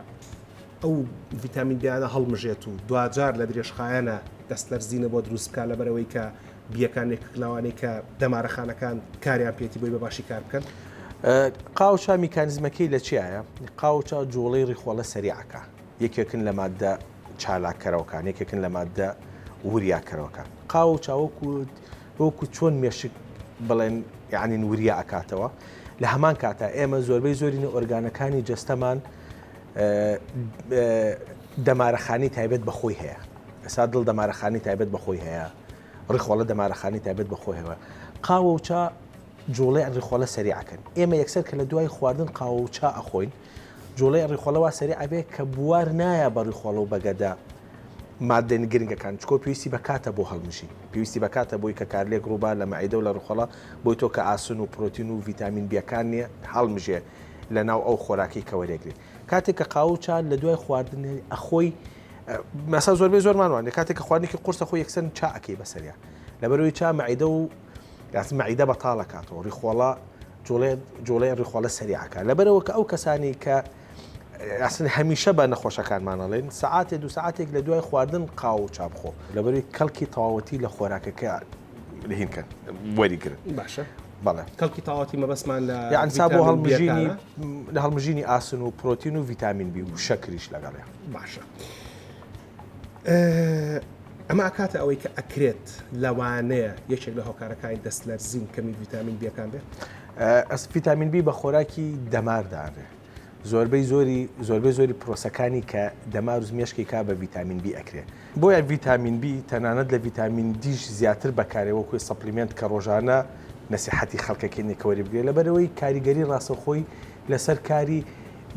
S1: ئەو ڤیتامین دیانە هەڵمژێت و دوجار لە درێژخایەنە دەستلەرزینە بۆ دروست بکە لەبەرەوەی کە بیەکانێک کلاوانەی کە دەمارەخانەکان کاریان پێێتی بۆی بە باشی کار بکەن.
S2: قاوچا میکانیزمەکەی لە چیایە؟ قاوچا جوڵەی ڕیخۆڵە سەریعەکە یەکێکن لە مادە چالاکەرەوەکان یەکێکن لە مادە وریاکەرەوەکان قاوچا وەکو چۆن مێشک بڵێن یعنی وریا ئەکاتەوە لە هەمان کاتە ئێمە زۆربەی زۆرینە ئۆرگانەکانی جەستەمان دەمارەخانی تایبەت بەخۆی هەیە ئێستا دڵ دەمارەخانی تایبەت بەخۆی هەیە ڕیخۆڵە دەمارەخانی تایبەت بەخۆی هەیە قاوەوچا جوڵەی ڕیخۆڵە سەریعەکەن ئێمە یەکسەر کە لە دوای خواردن قاوەوچا ئەخۆین جوڵەی ڕیخۆڵەوە سەریع ئەبێ کە بوار نایە بە ڕیخۆڵە و بەگەدا مادەی گرنگەکان چکۆ پێویستی بەکاتە بۆ هەڵمشی پێویستی بەکاتە بۆی کە کارلێک ڕووبا لە مەعیدە و لە ڕخۆڵە بۆی تۆ کە ئاسن و پرۆتین و ڤیتامین بیەکان نیە هەڵمژێ لە ناو ئەو خۆراکی کەوەرێگری کاتێک کە قاوچا لە دوای خواردن ئەخۆی مەسا زۆربەی زۆرمان وانێ کاتێک کە خواردنێکی قورسە خۆی یەکسەر چا ئەکەی بەسەریا لەبەرەوەی چا مەعیدە و مەعیدە بەتاڵە کاتەوە ڕیخۆڵە جوڵەی ڕیخۆڵە سەریعەکە لەبەرەوە کە ئەو کەسانی کە ئەسن هەمیشە بە نەخۆشەکانمانەڵێن سعاتێ دو سعاتێک لە دوای خواردن قاوچا بخۆ لەبەروی کەڵکی تەواوەتی لە خۆراکەکە لەهینکەن وەریگرن
S1: باشە
S2: بەڵێ
S1: کەڵکی تەواوەتی مەبەسمان لە
S2: یانسا بۆ هەڵمژینی لە هەڵمژینی ئاسن و پرۆتین و ڤیتامین بی و شەکریش لەگەڵێ
S1: باشە ئەمە ئاکاتە ئەوەی کە ئەکرێت لەوانەیە یەکێک لە هۆکارەکانی دەستلەرزین کەمی ڤیتامین بیەکان بێت
S2: ڤیتامین بی بە خۆراکی دەمارداڕێ زۆربەی پرۆسەکانی کە دەمار و مێشکی کا بە ڤیتامین B ئەکرێ بۆیە ڤیتامین B تەنانەت لە ڤیتامین دیش زیاتر بەکارێوەکوی سەپلیمنت کە ڕۆژانە نەسیحەتی خەڵکەکەنێکەوەری بگرێ لەبەرەوەی کاریگەری ڕاستەخۆی لەسەر کاری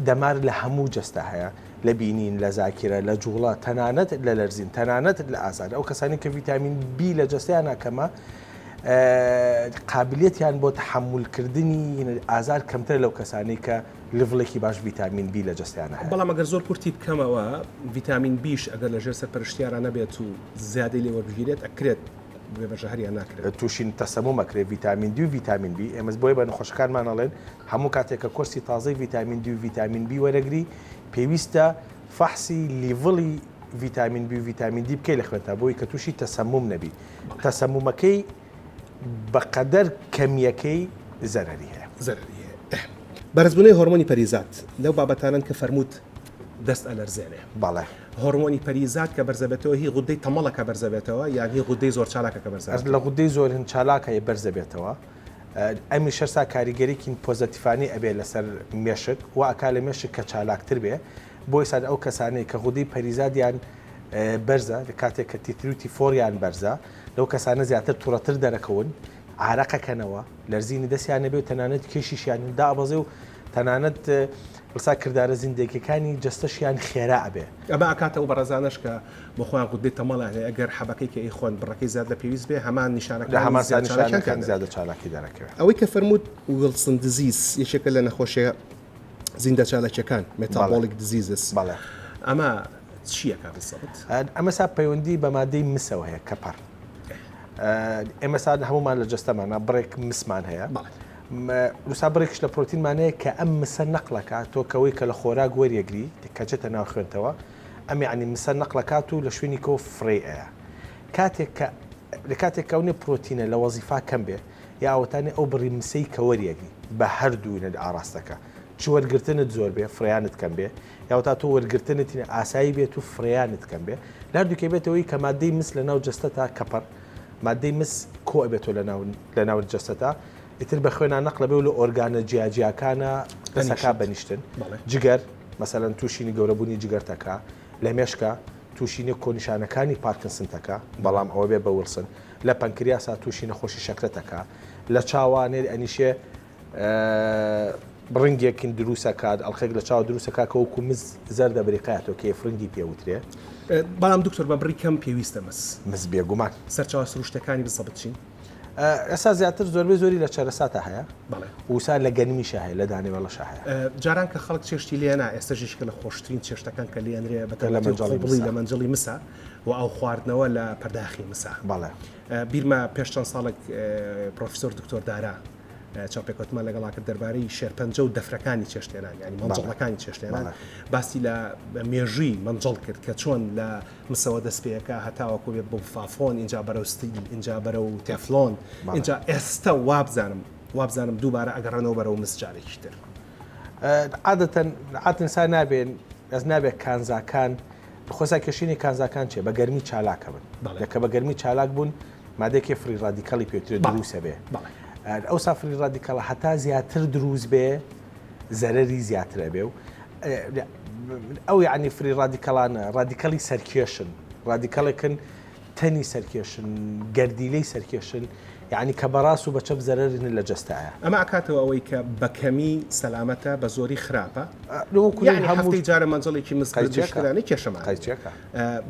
S2: دەمار لە هەموو جەستا هەیە لە بینین لە زاکرە لە جوڵە تەنانەت لە لەرزین تەنانەت لە ئازار ئەو کەسانی کە ڤیتامین B لە جەستیان ناکەمە قابلیەتیان بۆ تحملکردنی ئازار کەمتر لەو کەسانی کە لڤڵێکی باش ڤیتامین B لە جەستیانە هەیە
S1: بەڵام ئەگەر زۆر کورتی بکەمەوە ڤیتامین بیش ئەگەر لەژێر سەرپەرشتیارە نەبێت و زیادەی لێوەبژێت ئەکرێت بێبەژە هەریان ناکرێت
S2: تووشین تەسەموم ئەکرێ ڤیتامین D و ڤیتامین B ئێمەس بۆی بە نەخۆشەکانمانەڵێن هەموو کاتێککە کورسی تازەی ڤیتامین D و ڤیتامین B وەرەگری پێویستە فەحسی لیڤڵی ڤیتامین B و ڤیتامین D بکەی لە خوێنتا بۆی کە تووشی تەسەموم نەبی تەسەمومەکەی بەقەدەر کەمیەکەی زەرەری هەیە
S1: بەرزبوونەی هۆرمۆنی پەریزات لەو بابەتانن کە فەرمووت دەست ئەلەرزێنێ
S2: بەڵێ
S1: هۆرمۆنی پەریزات کە بەرزەبێتەوە هی غودەی تەمەڵەکە بەرزەبێتەوە یان هی غودەی زۆر چالاکە کە بەرزە
S2: لە غودەی زۆر هەن چالاکە بەرزەبێتەوە ئەمی شەرسا کاریگەریکین پۆزەتیفانی ئەبێ لەسەر مێشک و ئاکا لە مێشک کە چالاکتر بێ بۆی ساد ئەو کەسانەی کە غودەی پەریزادیان بەرزە لە کاتێک کە تیتروتی فۆریان بەرزە لەو کەسانە زیاتر تووڕەتر دەرەکەون عراقەکەنەوە لەرزینی دەستیانە بێ و تەنانەت کێشیشیان دابەزێ و تەنانەت ڕسا کردارە زیندێکەکانی جستەشیان خێرا ئەبێ
S1: ئەمە ئاکاتەوە بەڕێزانش کە بۆ خۆیان غودەی تەمەڵە هەیە ئەگەر حەبەکەی کە ئیخۆن بڕەکەی زیاد لە پێویست بێ هەمان نیشانەکە
S2: لە هەمان نیشانەکان زیادە چالاکی دەرەکەوێت
S1: ئەوەی کە فەرمووت ویلسن دزیز یەکێکە لە نەخۆشیە زیندە چالەکیەکان مێتابۆلیک دزیزس
S2: بەڵێ
S1: ئەمە چیەکە بسەبت
S2: ئەمە سا پەیوەندی بە مادەی مسەوە هەیە کەپەر ئێمە سا هەمومان لە جستەمانە بڕێک مسمان هەیە روسا بڕێکش لە پرۆتینمانەیە کە ئەم مسە نەقلەکە تۆکەوەی کە لە خۆراک وەریەگری کەچێتە ناو خوێنتەوە ئەم عنی مسە نەقلەکات و لە شوێنی کەەوە فرێەیە لە کاتێک کەونێ پرۆتینە لە وەزیفا کەم بێ یاوەتانێ ئەو بڕی مسەی کە وەریەگری بە هەردووینە ئاراستەکە چ وەرگرتنت زۆر بێ فرەیانت کەم بێ یاوتا تۆ وەرگرتنتینە ئاسایی بێت و فرەیانت کەم بێ لە هەردووکە بێتەوەی کە مادەی مس لە ناو جستە تا کەپەر مادەی مس کۆ بێتەوە لە ناو جستەتا ئیتر بە خوێنان نەقلە بێ و لە ئۆرگانە جیاجیاکانە دەسەکە بەنیشتن جگەر مەسەلەن تووشینی گەورەبوونی جگەرتەکە لە مێشکە تووشینی کۆنیشانەکانی پارکنسنتەکە بەڵام ئەوە بێ بە وڵسن لە پەنکریاسا تووشی نەخۆشی شەکرەتەکە لە چاوانێ ئەنیشێ بڕنگێکین دروستەکات ئەڵخێک لە چاو دروستەکە کە وەکو مز زەردە بریقایەتەوە کێ فرنگی پێوترێ
S1: بەڵام دکتۆر بە بڕی کەم پێویستە
S2: مز بێگومان
S1: سەرچاوە سروشتەکانی بسەبت چین
S2: ئێستا زیاتر زۆربەی زۆری لە چەرەساتە هەیە وسا لە گەنمیشە هەیە لە دانێوەڵەشە هەیە
S1: جاران کە خەڵک چێشتی لێنا ئێستاژیشکە لە خۆشترین چێشتەکان کە لێنرێ بەڵی لە منجڵی مسا و ئەو خواردنەوە لە پەرداخی مسا
S2: بەڵێ
S1: بیرمە پێش چەند ساڵێک پرۆفیسۆر دکتۆر دارا چاپێکوتمان لەگەڵاکە دەربارەی شێرپەنجە و دەفرەکانی چێشتێنان ینی منجڵەکانی چێشتێنان باسی لە مێژووی منجڵ کرد کە چۆن لە مسەوە دەست پێەکە هەتاوەکو بێت بۆ فافۆن اینجا بەرەو ستیل اینجا بەرە و تێفلۆن اینجا ئێستا وابزانم دووبارە ئەگەڕێنەوە بەرەو مسجارێکی تر
S2: عادەتەنسا نابێن ئەس نابێت کانزاکان خۆسا کێشینی کانزاکان چێ بە گەرمی چالاکە بن لەکە بە گەرمی چالاک بوون مادێکی فری ڕادیکاڵی پێوترێت دروسە بێ ئەو سافری ڕادیکاڵە هەتا زیاتر دروست بێ زەرەری زیاترە بێ و ئەو یعنی فری ڕادیکەڵانە ڕادیکەڵی سەرکێشن ڕادیکەڵێکن تەنی سەرکێشن گەردیلەی سەرکێشن یعنی کە بەڕاست و بەچەپ زەرەرن لە جەستایە
S1: ئەمە ئاکاتەوە ئەوەی کە بەکەمی سەلامەتە بە زۆری خراپە هەمووی جارە منجڵێکی مسکردانی کێشەمان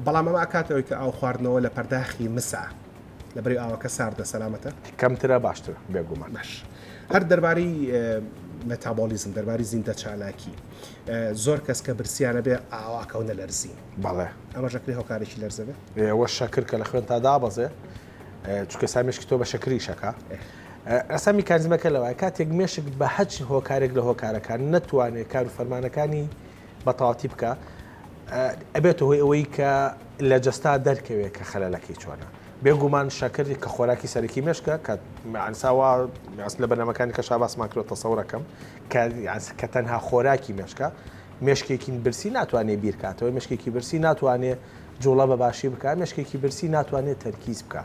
S1: بەڵام ئەمە ئاکاتەوەی کە ئاو خواردنەوە لە پەرداخی مسا لەبەری ئاوەکە ساردە سەلامەتە
S2: کەمترە باشتر بێگومان
S1: باش هەر دەربارەی مێتابۆلیزم دەرباری زیندە چالاکی زۆر کەس کە برسیانە بێ ئاواکەونە لەرزی
S2: بەڵێ
S1: ئەمە ژەکری هەوکارێکی لەرزە بێ
S2: ئێوە شەکر کە لە خوێن تا دابەزێ چونکە سامێشکی تۆ بە شەکری شەکە ئەسا میکانزمەکە لەوە کاتێک مێشک بە هەچ هۆکارێک لە هۆکارەکان نەتوانێت کار و فەرمانەکانی بەتەواتی بکە ئەبێتە هۆی ئەوەی کە لە جەستا دەرکەوێت کە خەلەلەکەی چۆنە بێگومان شەکردی کە خۆراکی سەرەکی مێشکە کە ئەساوا لە بەنامەکانی کە شاباسمان کرۆ تەسەورەکەم کە تەنها خۆراکی مێشکە مێشکێکی برسی ناتوانێت بیرکاتەوە مێشکێکی برسی ناتوانێت جوڵە بە باشی بکە مێشکێکی برسی ناتوانێت تەرکیز بکە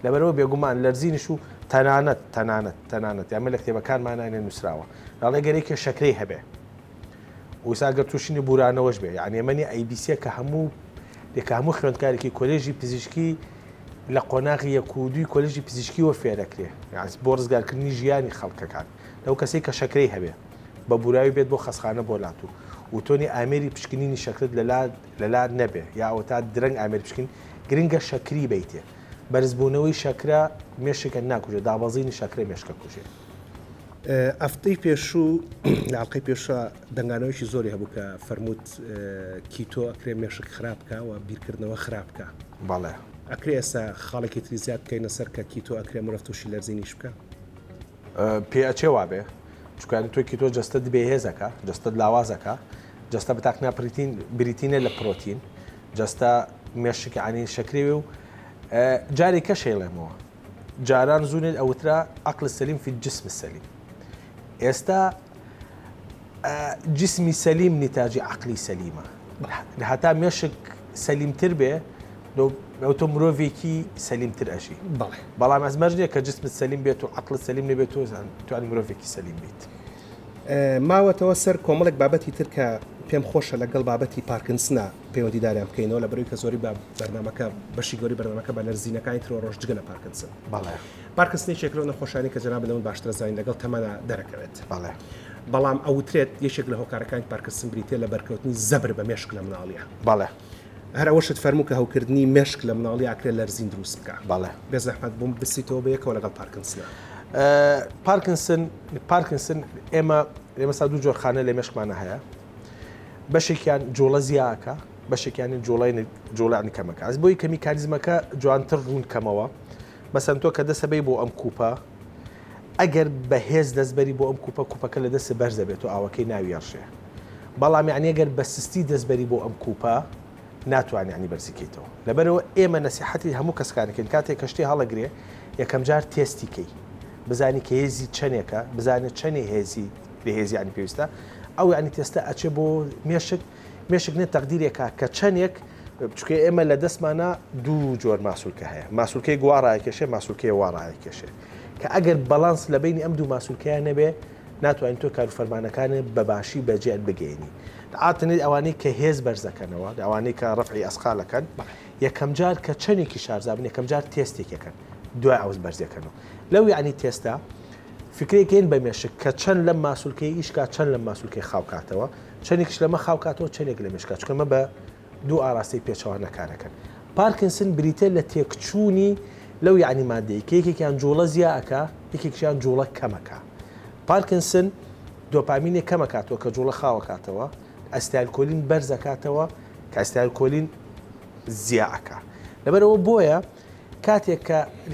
S2: لەبەرەوە بێگومان لەرزینش و تەنانەت یامە لە کتێبەکانمانانێ نووسراوە لاڵێ گەرێکی شەکرەی هەبێ وساگەر تووشینی بورانەوەش بێ یعنی ئەمەنی ئەیبیسیە کە هەموو خوێندکارێکی کۆلێژی پزیشکی لە قۆناغی یەکودوی کۆلێژی پزیشکیەوە فێرەکرێ بۆ ڕزگارکردنی ژیانی خەڵکەکان لەو کەسێک کە شەکرەی هەبێ بە بوراوی بێت بۆ خەسخانە بۆ لاتوو و تۆنی ئامێری پشکنینی شەکرت لەلا نەبێ یا ئەوە تا درەنگ ئامێر پشکین گرنگە شەکری بیتێ بەرزبوونەوەی شەکرا مێشکە ناکوژێت دابەزینی شەکرە مێشکە کوژێت.
S1: ئەفتەی پێشوو لاڵقەی پێشە دەنگانەوەیشی زۆری هەبوو کە فەرمووت کیتۆ ئەکرێ مێشک خراپکە و بیرکردنەوە خراپکە
S2: بەڵێ
S1: ئەکرێ ئێستا خاڵێکی تری زیاد بکەینە سەر کە کیتۆ ئەکرێ مرۆڤ تووشی لەرزینیش بکە
S2: پێچێ وابێ چکانی تۆ کیتۆ جەستە بێ هێزەکە جەستە لاوازەکە جەستە بەتاقنا بریتینە لە پرۆتین جەستە مێشکی عنی شەکرێوێ و جارێک کە شێڵێمەوە جاران زوونێت ئەوترا عقل سەلیم في الجسم السليم ئێستا جسمی سەلیم نتاجی عقلی سەلیمە هەتا مێشک سەلیمتر بێ ئەوتۆ مرۆڤێکی سەلیمتر ئەژی بەڵام ئەزمەرجێک کە جسمت سەلیم بێت و عقل سەلیم نەبێت توانی مرۆڤێکی سەلیم بیت.
S1: ماوەتەوە سەر کۆمەڵێک بابەتی تر کە پێم خۆشە لەگەڵ بابەتی پارکنسنە پەیوەندیداریان بکەینەوە لە بەرەوەی کە زۆری بەرنامەکە بەشی گەوری بەرنامەکە بە لەرزینەکانی ترۆ ڕۆژ جگە لە پارکنسن. پارکنسنی چێکرەوە نەخۆشانی کە جەناب لەون باشتر زانین لەگەڵ تەمەنە دەرەکەوێت. بەڵام ئەوترێت یەکێک لە هۆکارەکانی پارکنسن بریتێ لە بەرکەوتنی زەبر بە مێشک لە مناڵیە. هەر ئەوەشت فەرموو کە هەوکردنی مێشک لە مناڵی ئاکرێت لەرزین دروست بکە. بێزەحمەت بووم بسیتەوە بە یەکەوە لەگەڵ پارکنسنە.
S2: پارکنسن ئێمە سا دوو جۆرخانە لە مێشکمانە هەیە بەشێکیان جۆڵە زیاکە بەشێکیانی جۆڵانی کەمەکە ئەس بۆی کە میکانیزمەکە جوانتر ڕوون کەمەوە بەسەن تۆ کە دەسەبەی بۆ ئەم کوپە ئەگەر بەهێز دەستبەری بۆ ئەم کوپەکە لە دەست بەرز دەبێت و ئاوەکەی ناویێڕشێ بەڵام یعنی ئەگەر بە سستی دەستبەری بۆ ئەم کوپە ناتوانانی ینی بەرزیکەیتەوە لەبەرەوە ئێمە نەسیحەتی هەموو کەسکانەکەین کاتێک کەشتی هەڵەگرێ یەکەم جار تێستیکەی بزانی کە هێزی چەندێکە بزانێت چەندێ هێزی لە هێزیانی پێویستە ئەو ینی تێستە ئەچێ بۆ مێشک نێت تەقدیرێکە کە چەندێک بچکە ئێمە لە دەستمانە دوو جۆر ماسوولکە هەیە ماسوولکەی گوڕایکێشێ ماسوولکەی وارایکێشێ کە ئەگەر بەڵانس لە بینی ئەم دوو ماسوولکەیان نەبێ ناتوانین تۆ کاروفەرمانەکانت بەباشی بەجێت بگەینی عاتنێت ئەوانەی کە هێز بەرزەکەنەوە ئەوانەی کە ڕەفعی ئەسقالەکەن یەکەم جار کە چەندێکی شارزابن یەکەم جار تێستێکەکەن دوای ئەوز بەرزەکەنەوە لەو یعنی تێستا فکرێکین بە مێشک کە چەند لەم ماسوولکەی ئیشکا چەند لەم ماسوولکەی خاوکاتەوە چەندێکش لەمە خاوکاتەوە چەندێک لە مێشکات چکەمە بە دوو ئاراستی پێچەوە نەکارەکەن پارکنسن بریتە لە تێکچوونی لەو یعنی مادەی کە یەکێکیان جوڵە زیاکە یەکێکیان جوڵە کەمەکە پارکنسن دۆپامینێک کەمەکاتەوە کە جوڵە خاوەکاتەوە ئەستایلکۆلین بەرزەکاتەوە کە ئەستایلکۆلین زیاکە لەبەرەوە بۆیە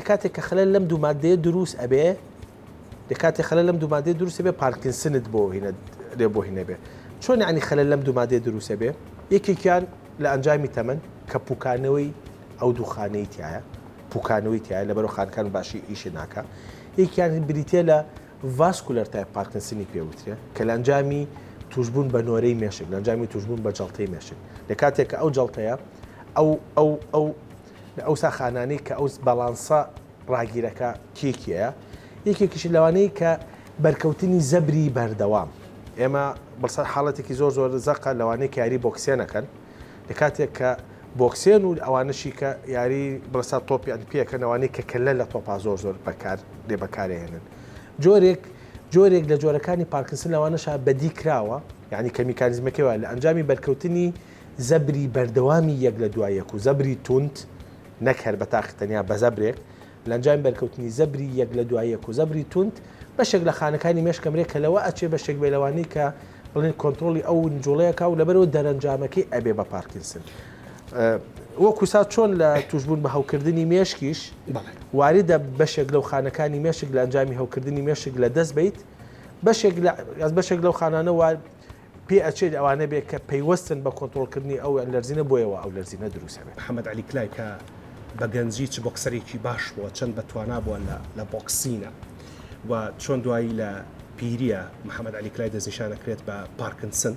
S2: کاتێک کە خەلەل لەم دوو مادەیە دروست ئەبێ لە کاتێک خەلەل لەم دوو مادەیە دروست بێ پارکنسنت بۆ هینە بێ چۆن ینی خەلەل لەم دوو مادەیە دروست بێ یەکێکیان لە ئەنجامی تەمەن کە پوکانەوەی ئەو دووخانەی تایە پوکانەوەی تایە لەبەرەوە خانەکان باشی ئیشی ناکە یەکیان بریتێ لە ڤاسکولەر تایپ پارکنسنی پێوترێ کە لە ئەنجامی توشبوون بە نۆرەی مێشک لە ئەنجامی توشبوون بە جەڵتەی مێشک لە کاتێک کە ئەو جەڵتەیە ئەو ساخانانەی کە ئەو بەڵانسە ڕاگیرەکە کێکیە یەکێکیش لەوانەیە کە بەرکەوتنی زەبری بەردەوام ئێمە بەسەر حاڵەتێکی زۆر زەقە لەوانەیە کە یاری بۆکسێنەکەن لە کاتێک کە بۆکسێن و ئەوانشی کە یاری بەسا تۆپیان پێەکەن ئەوانەیە کە کەلە لە تۆپا زۆر بەکارهێنن جۆرێک لە جۆرەکانی پارکنسن لەوانەشا بەدی کراوە یعنی کە میکانیزمەکەیەوە لە ئەنجامی بەرکەوتنی زەبری بەردەوامی یەک لە دوایەک و زەبری توند نەکەر بە تاقیتەنیا بە زەبرێک لە ئەنجامی بەرکەوتنی زەبری یەک لە دوایەک و زەبری توند بەشێک لە خانەکانی مێشکەمرێک کە لەوە ئەچێ بەشێک بێلەوانی کە بڵێن کۆنتترۆلی ئەو جوڵەیەکە و لەبەرەوە دەرەنجامەکەی ئەبێ بە پارکنسن وەکوسا چۆن لە توشبوون بە هەوکردنی مێشکیش واریدە بەشێک لەو خانەکانی مێشک لە ئەنجامی هەوکردنی مێشک لە دەست بیت بەشێک لەو خانانەوە پێ ئەچێت ئەوانە بێت کە پەیوەستن بە کۆنتترۆلکردنی ئەو لەرزینە بۆیەوە ئەو لەرزینە دروست بێت
S1: محەممەد علی کلای کە بە گەنجی چ بۆکسەرێکی باش بووە چەند بەتوانا بووە لە بۆکسینە و چۆن دوایی لە پیریە محەممەد علی کلای دەستنیشانەکرێت بە پارکنسن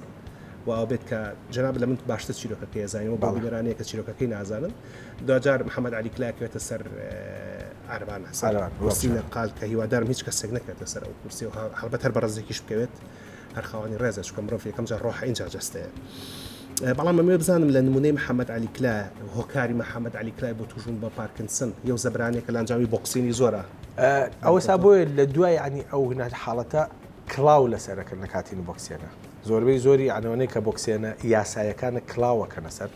S1: و ئەو بێت کە جناب لە من باشتر چیرۆکەکەی زانیەوە بۆ بینەرانەیە کە چیرۆکەکەی نازانن دوجار محەممەد علی کلای کەوێتە سەر عربان کورسی نەقال کە هیوادارم هیچ کەسێک نەکرێتە سەر ئەو کورسی و هەڵبەت هەر بەڕزێکیش بکەوێت هەرخاوانی ڕێزە چکە مرۆڤ یەکەم جار ڕۆحە اینجا جەستەیە. بەڵام ئەمێ بزانم لە نمونەی محەممەد علی کلا هۆکاری محەممەد علی کلای بۆ توژون بە پارکنسن یو زەبرانێکە لە ئەنجامی بۆکسینی زۆرە
S2: ئەوەسا بۆیە لە دوای ینی ئەو هنا حاڵەتە کلااو لەسەرەکە لە کاتین بۆکسێنە زۆربەی زۆری ئەنەوەی کە بۆکسێنە یاسایەکانە کلااوەکەنە سەر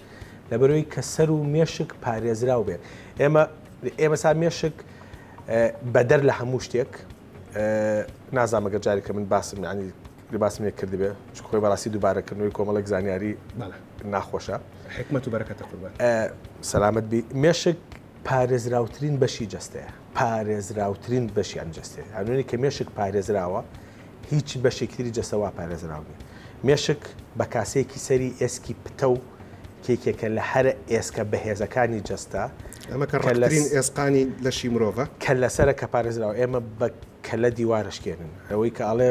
S2: لەبەرەوەی کە سەر و مێشک پارێزراو بێت ئێمە سا مێشک بەدەر لە هەموو شتێک نازانمەگە جارێکە من باسم ینی باسم لێ کردبێ خۆی بەڕاستی دووبارەکردنەوەی کۆمەڵک زانیاری ناخۆشە
S1: حکمت و بەرەکەتە قوربان
S2: سەلامت بی مێشک پارێزراوترین بەشی جەستەیە پارێزراوترین بەشیان جەستێ هەنوێنی کە مێشک پارێزراوە هیچ بەشێکتری جەستەوە پارێزراوی مێشک بە کاسەیەکی سەری ئێسکی پتە و کێکێکە لە هەرە ئێسکە بەهێزەکانی جەستا
S1: ئەمە کە ڕەترین ئێسقانی لەشی مرۆڤە
S2: کە لەسرە کە پارێزراوە ئێمە بە کەلە دیوارشکێنن ئەوەی کە ئاڵێ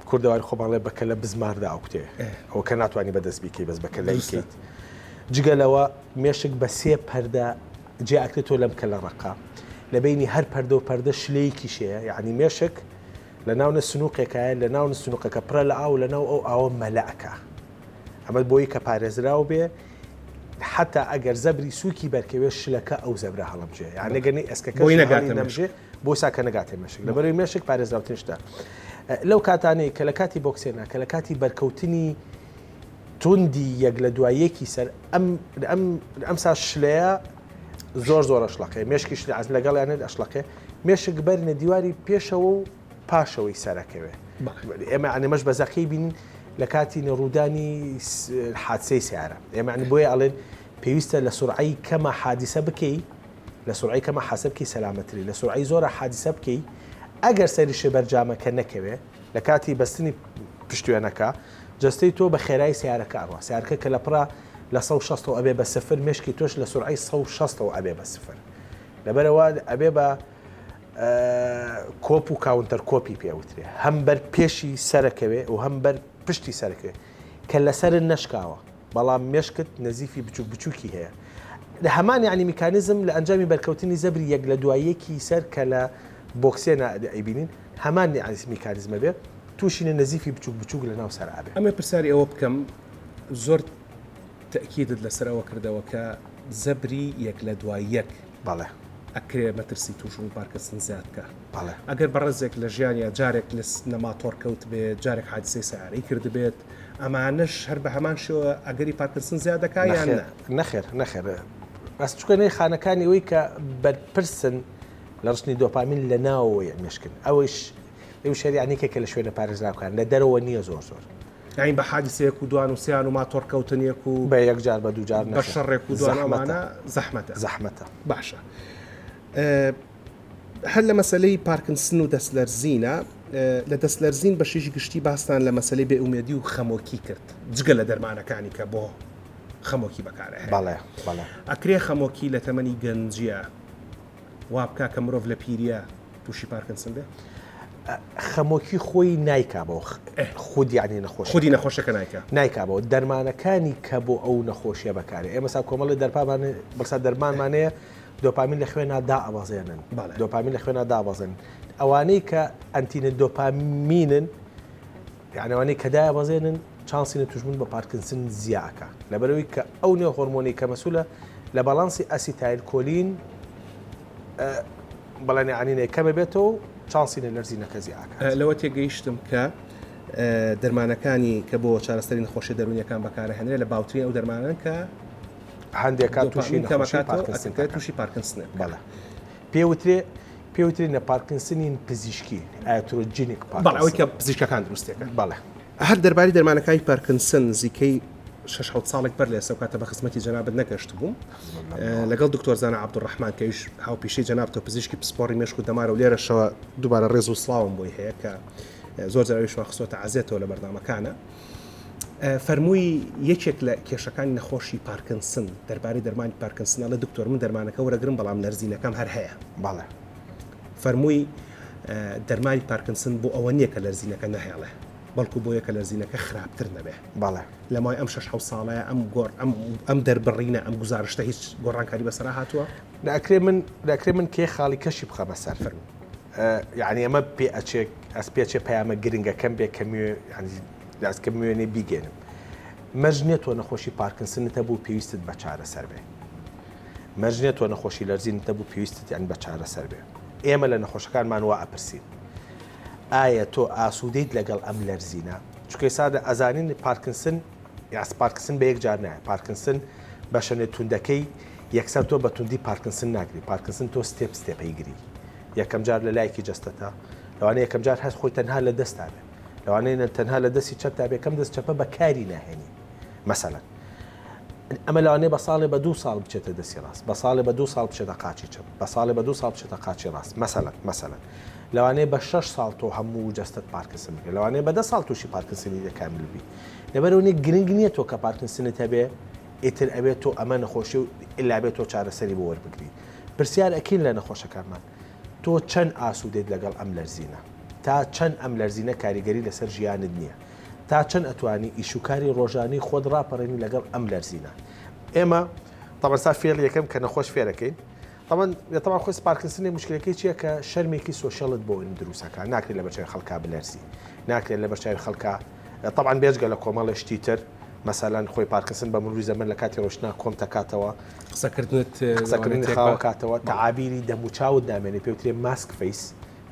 S2: کوردەواری خۆماڵێ بەکە لە بزماردا ئەوکتێ ئەو کە ناتوانانی بەدەست بیکەی بەس بەکە لەیکەیت جگەلەوە مێشک بە سێ پەردە جێ ئاکرێتەوە لەم کە لە ڕقا لە بینی هەر پەردە و پەردە شلەیەکی شەیە یعنی مێشک لە ناونە سنووقێکایە لە ناون سنووقەکە پڕە لە ئاو لە ناو ئەو ئاوە مەلەعکە ئەمە بۆی کە پارێزراو بێ حتا ئەگەر زەبری سووکی بەرکەوێ شلەکە ئەو زەبرا هەڵەبجێ یانەگەنی ئەسکەکە نەگاتێ بۆ ساکە نەگاتێ مێشک لەبەرەوەی مێشک پارێزراوترین شتە لەو کاتانەی کە لە کاتی بۆکسێنە کە لە کاتی بەرکەوتنی توندی یەک لە دوایەکی سەر ئەم سا شلەیە زۆر ئەشڵەکەی مێشکیش لەگەڵ یانێت ئەشڵەکەی مێشک بەرنە دیواری پێشەوە و پاشەوەی سەرەکەوێ ئێمە ئەنێمەش بەزەقی بینین لە کاتی نەڕوودانی حادسەی سیارە ئێمە بۆیە ئەڵێن پێویستە لە سورعی کەمە حادیسە بکەی لە سورعی کەمە حاسە بکەی سەلامەتری لە سورعی زۆرە حادیسە بکەی ئەگەر سەریشە بەرجامەکە نەکەوێ لە کاتی بەستنی پشتوێنەکە جستەی تۆ بە خێرای سیارەکە ئەڕوا سیارکە کە لە پڕا لە 160 ئەبێ بە سفر مشکی تۆش لە سورعی 160 ئەبێ بە سفر لەبەرەوە ئەبێ بە کۆپ و کاونتەر کۆپی پێوترێ هەم بەر پێشی سەرەکەوێ و هەم بەر پشتی سەرەکەوێ کە لەسەر نەشکاوە بەڵام مێشکت نەزیفی بچوک بچووکی هەیە لە هەمان یعنی میکانیزم لە ئەنجامی بەرکەوتنی زەبری یەک لە دوایەکی سەر کە لە بۆکسێنە ئەیبینین هەمان میکانیزمە بێ تووشینە نەزیفی بچوک بچوک لە ناو سەر ئابێ
S1: ئەمە پرسیاری ئەوە بکەم زۆر تەکیدت لەسەرەوە کردەوە کە زەبری یەک لە دوای یەک
S2: بەڵێ
S1: ئەکرێ مەترسی تووشون پارکەسن زیادکە
S2: بەڵێ
S1: ئەگەر بەڕێزێک لە ژیانیا جارێک لە نەماتۆر کەوت بێت جارێک حادسەی سیارەی کرد بێت ئەمانش هەر بە هەمان شێوە ئەگەری پارکەسن زیادەکە یان
S2: نەخێر بەس چکەنەی خانەکانی ئەوەی کە بەرپرسن لە ڕشتنی دۆپامین لە ناوەوەی مشکن ئەوەش ئەو شەریانێکێکە لە شوێنە پارێزراوەکان لە دەرەوە نییە زۆر
S1: یاین بە حادیسەیەک و دوان و سیان و ماتۆر کەوتنیەک و
S2: بە یەکجار بە دووجار
S1: بە شەڕێک و دوانەمانە زەحمەتە باشە هەر لە مەسلەی پارکنسن و دەستلەرزینە لە دەستلەرزین بە شێژی گشتی باستان لە مەسلەی بێئومێدی و خەمۆکی کرد جگە لە دەرمانەکانی کە بۆ خەمۆکی بەکارە
S2: بەڵێ
S1: ئەکرێ خەمۆکی لە تەمەنی گەنجە وا بکە کە مرۆڤ لە پیریە تووشی پارکنسن بێ
S2: خەمۆکی خۆی نایکابەوە خودیانی نەخۆش
S1: خودی نەخۆشەکە
S2: نایکابەوە دەرمانەکانی کە بۆ ئەو نەخۆشیە بەکارێ ئێمە سا کۆمەڵی دەرپامانێ بەسا دەرمانمانەیە دۆپامین لە خوێنادا ئەوازێنن دۆپامین لە خوێنادا ئەوازن ئەوانەی کە ئەنتینە دۆپامینن یعنەوانەی کەدا ئەوازێنن چانسینە توشبوون بە پارکنسن زیاکە لەبەرەوەی کە ئەو نێو هۆرمۆنی کە مەسوولە لە بەڵانسی ئەسیتایل کۆلین بەڵێنێ ئەنینە کەمە بێتەوە چانسینە لەرزینەکە زیاکە
S1: لەوە تێگەیشتم کە دەرمانەکانی کە بۆ چارەسەری نەخۆشی دەرونیەکان بەکارهێنرێ لە باوترین ئەو دەرمانن کە
S2: هەندێکات
S1: تووشی پارکنسنە
S2: بەڵێ پێوترێ نە پارکنسنین پزیشکی ئایترۆجینیک
S1: ئەوەی کە پزیشکەکان دروستێکە
S2: بەڵێ
S1: هەر دەرباری دەرمانەکانی پارکنسن نزیکەی 6 ساڵێک بەر لێ سەوکاتە بە خزمەتی جەنابەت نەگەشت بووم لەگەڵ دکتۆر زانە عەبدوڕەحمان کەیش هاوپیشەی جەنابەتەوە پزیشکی پسپۆڕی مێشک و دەمارە و لێرەشەوە دووبارە ڕێز و سڵاوم بۆی هەیە کە زۆر جاراویش خستۆتە عەزێتەوە لە بەردامەکانە فەرمووی یەکێک لە کێشەکانی نەخۆشی پارکنسن دەربارەی دەرمانی پارکنسنە لە دکتۆر من دەرمانەکە وەرەگرم بەڵام لەرزینەکەم هەر هەیە
S2: بەڵێ
S1: فەرمووی دەرمانی پارکنسن بۆ ئەوە نییە کە لەرزینەکە نەهێڵێ بەڵکو بۆ یەکە لەرزینەکە خراپتر نەبێ
S2: بەڵێ
S1: لە مای ئەم 6 ساڵەیە ئەم دەربڕینە ئەم گزارشتە هیچ گۆڕانکاری بەسەرا هاتووە
S2: داکرێ من کێ خاڵی کەشی بخەمە سەر یعنی ئەمە پێ ئەچێک ئەس پێچێ پەیامە گرنگەکەم بێ کەمی لاسکە بمێنێ بیگەێنم مەژنێت تۆ نەخۆشی پارکنسنتە بوو پێویستت بە چارەسەر بێ مەژنێت تۆ نەخۆشی لەرزینتە بوو پێویستت یان بە چارەسەر بێ ئێمە لە نەخۆشەکانمان وا ئەپرسین ئایا تۆ ئاسوودەیت لەگەڵ ئەم لەرزینە چکەی سادە ئەزانین پارکنسن یاس پارکنسن بە یەک جار نایە پارکنسن بە شەنێت توندەکەی یەکسەر تۆ بە توندی پارکنسن ناگری پارکنسن تۆ ستێپەی گری یەکەم جار لە لایەکی جەستەتە لەوانەیە یەکەم جار هەست خۆی تەنها لە دەستا بێ لەوانەیە تەنها لە دەستی چەپتا بێ کەم دەست چەپە بە کاری ناهێنی مەسەلەن ئەمە لەوانەیە بە ساڵێ بە 2 ساڵ بچێتە دەستی ڕاست بە ساڵێ بە 2 ساڵ بچێتە قاچی چەپ بە ساڵێ بە 2 ساڵ بچێتە قاچی ڕاست مەسەلەن لەوانەیە بە 6 ساڵ تۆ هەموو جەستت پارکنسن بکە لەوانەیە بە 10 ساڵ تووشی پارکنسنی دەکامل بی لەبەرەوەی گرنگ نییە تۆ کە پارکنسنت هەبێ ئیتر ئەبێت تۆ ئەمە نەخۆشی و ئللا بێت تۆ چارەسەری بۆ وەربگری پرسیار ئەکەین لە نەخۆشەکانمان تۆ چەند ئاسوودێت لەگەڵ ئەم لەرزینە تا چەند ئەم لەرزینە کاریگەری لەسەر ژیانت نییە تا چەند ئەتوانی ئیشوکاری ڕۆژانی خۆت ڕاپەڕێنی لەگەڵ ئەم لەرزینە ئێمە تەمەسا فێڵ یەکەم کە نەخۆش فێرەکەین طبعا خۆی پارکنسنی مشکلەکەی چییە کە شەرمێکی سۆشیالت بۆ دروستەکە ناکرێت لە بەرچاوی خەڵکا بلەرزی ناکرێت لە بەرچاوی خەڵکا طبعا بێژگە لە کۆمەڵێشتی تر مەسەلەن خۆی پارکنسن بە مروری زەمن لە کاتی ڕۆشنا کۆم تەکاتەوە قسەکردنت خاوە کاتەوە تعابیری دەموچاوت دامێنێ پێوترێ ماسک فەیس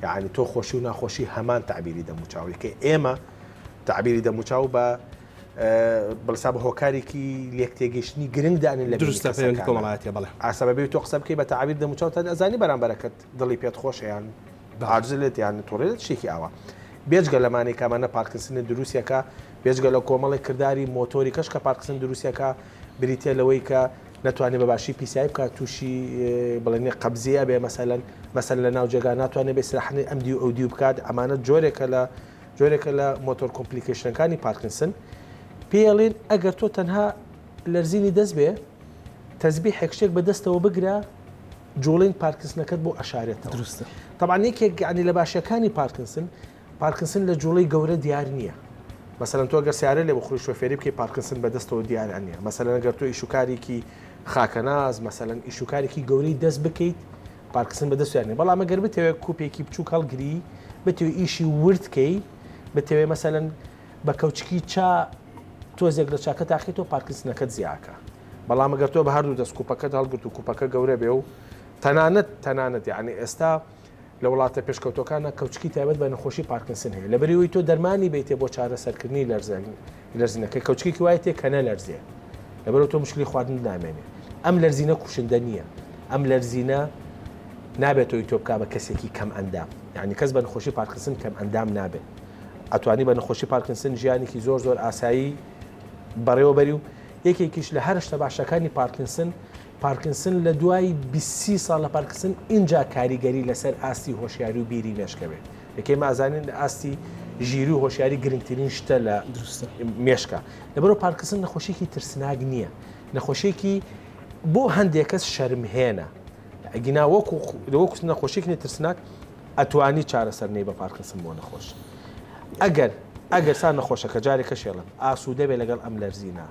S2: یعنی تۆ خۆشی و ناخۆشی هەمان تعبیری دەموچاوی کە ئێمە تعبیری دەموچاو بە بەڵسا بە هۆکارێکی لێک تێگەشتنی گرنگدانن لە
S1: کۆمەڵایەتی بڵێ
S2: ئاسەبەبێت تۆ قسە بکەی بە تعبیر دەموچاو تا ئەزانی بەرامبەرەکەت دڵی پێت خۆشیان عاجزلێت یان تۆڕێت شتێکی ئاوە بێجگە لەمانەی کامانە پارکنسنی دروستیەکە بێجگە لە کۆمەڵی کردداری مۆتۆری کەش کە پارکنسن دروستیەکە بریتە لەوەی کە ناتوانێت بەباشی پیسایی بکات تووشی بڵێنێ قەبزیە بێ مەسەل لە ناو جێگا ناتوانێت بێ سلاحنی ئەمدی و ئەودی بکات ئەمانە جۆرێکە لە مۆتۆر کۆمپلیکیشنەکانی پارکنسن پێڵێن ئەگەر تۆ تەنها لەرزینی دەست بێ تەزبی حێکشتێک بەدەستەوە بگرە جوڵین پارکنسنەکەت بۆ ئەشارێتەوە
S1: دروستە
S2: طبعا یەکێک عنی لە باشەکانی پارکنسن لە جوڵی گەورە دیار نییە مەسەلەن تۆ گەر سیارە لێ بخۆی شۆفێری بکەی پارکنسن بەدەستەوە دیاران نییە مەسەلەن ئەگەر تۆ ئیشوکارێکی خاکەناز مەسەلەن ئیشوکارێکی گەورەی دەست بکەیت پارکنسن بەدەستیانێ بەڵام ئەگەر بتەوێت کوپێکی بچوو هەڵگری بتەوێت ئیشی وردکەی بتەوێت مەسەلەن بە کەوچکی چا تۆزێک لە چاکە تاقیتەوە پارکنسنەکەت زیاکە بەڵام ئەگەر تۆ بە هەردوو دەست کوپەکەت هەڵگرت و کوپەکە گەورە بێ و تەنانەت یعنی ئێستا لە وڵاتە پێشکەوتەکانە کەوچکی تایبەت بە نەخۆشی پارکنسن هەیە لەبەریەوەی تۆ دەرمانی بیتێ بۆ چارەسەرکردنی لەرزینەکەی کەوچکێکی وایە تێ کە نەلەرزێ لەبەرەوە تۆ مشکلی خواردن نامێنێ ئەم لەرزینە کوشندە نییە ئەم لەرزینە نابێتەوەی تۆ بکا بە کەسێکی کەم ئەندام یعنی کەس بە نەخۆشی پارکنسن کەم ئەندام نابێت ئەتوانی بە نەخۆشی پارکنسن ژیانێکی زۆر ئاسایی بەڕێوەبەری و یەکێکیش لە هەرشتە باشەکانی پارکنسن لە دوای 20 ساڵ لە پارکنسن اینجا کاریگەری لەسەر ئاستی هۆشیاری و بیری مێشکەوێت یەکەی مازانین لە ئاستی ژیری و هۆشیاری گرنگترین شتە لە مێشکە لەبەرەوە پارکنسن نەخۆشیێکی ترسناک نییە نەخۆشیێکی بۆ هەندێک کەس شەرمهێنە ئەگینا وەکو نەخۆشیێکی ترسناک ئەتوانی چارەسەرنەی بە پارکنسن بۆ نەخۆش ئەگەر سان نەخۆشەکە جارێکە شێڵم ئاسوودە بێ لەگەڵ ئەم لەرزینە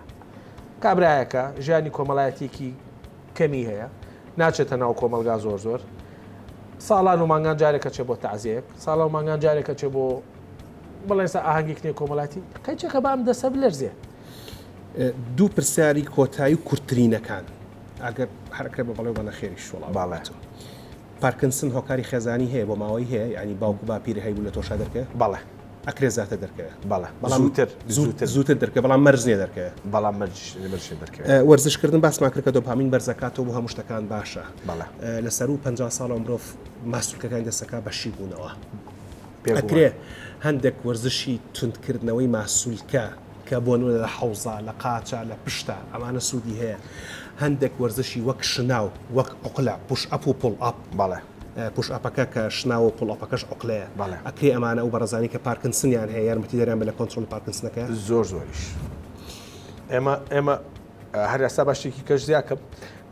S2: کابراایەکە ژیانی کۆمەڵایەتێکی کەمی هەیە ناچێتە ناو کۆمەلگا زۆر ساڵان و مانگان جارێکە چێ بۆ تەعزیەک ساڵە و مانگان جارێکە چێ بۆ بڵێنسا ئاهەنگێکنێ کۆمەڵاتی قەیچێکە بام دەسە بلەرزێ
S1: دوو پرسیاری کۆتایی و کورتترینەکان ئەگەر هەرکە بە بەڵێ بەنە خێری شوڵا
S2: باڵێتەوە
S1: پارکنسن هۆکاری خێزانی هەیە بۆ ماوەی هەیە ینی باوکو باپیری هەیبوو لە تۆشا دەرکە
S2: بەڵێ
S1: ئەکرێ زیاتر دەرکەوێت
S2: زووتر
S1: دەرکە بەڵام مەرج نیە دەرکەوێت
S2: بەڵام
S1: وەرزشکردن باسمان کرد کە دۆپامین بەرزەکاتەوە بۆ هەموو شتەکان باشە لەسەر و 50 ساڵە مرۆڤ ماسوولکەکان دەستەکە بەشی بوونەوە ئەکرێ هەندێک وەرزشی توندکردنەوەی ماسوولکە کە بۆنەوە لە حەوزە لە قاچە لە پشتە ئەمانە سوودی هەیە هەندێک وەرزشی وەک شناو وەک عقلە پوش ئەپ و پڵ ئەپ
S2: باڵێ
S1: پوش ئەپەکە کە شناوە پڵۆپەکەش عقلەیە ئەکرێ ئەمانە و بەڕزانی کە پارکنسنیان هەیە یارمەتی دەریان بە لە کۆنتترۆل پارکنسنەکە
S2: زۆریش ئێمە هەر ئێستا باشێکی کەش زیاکەم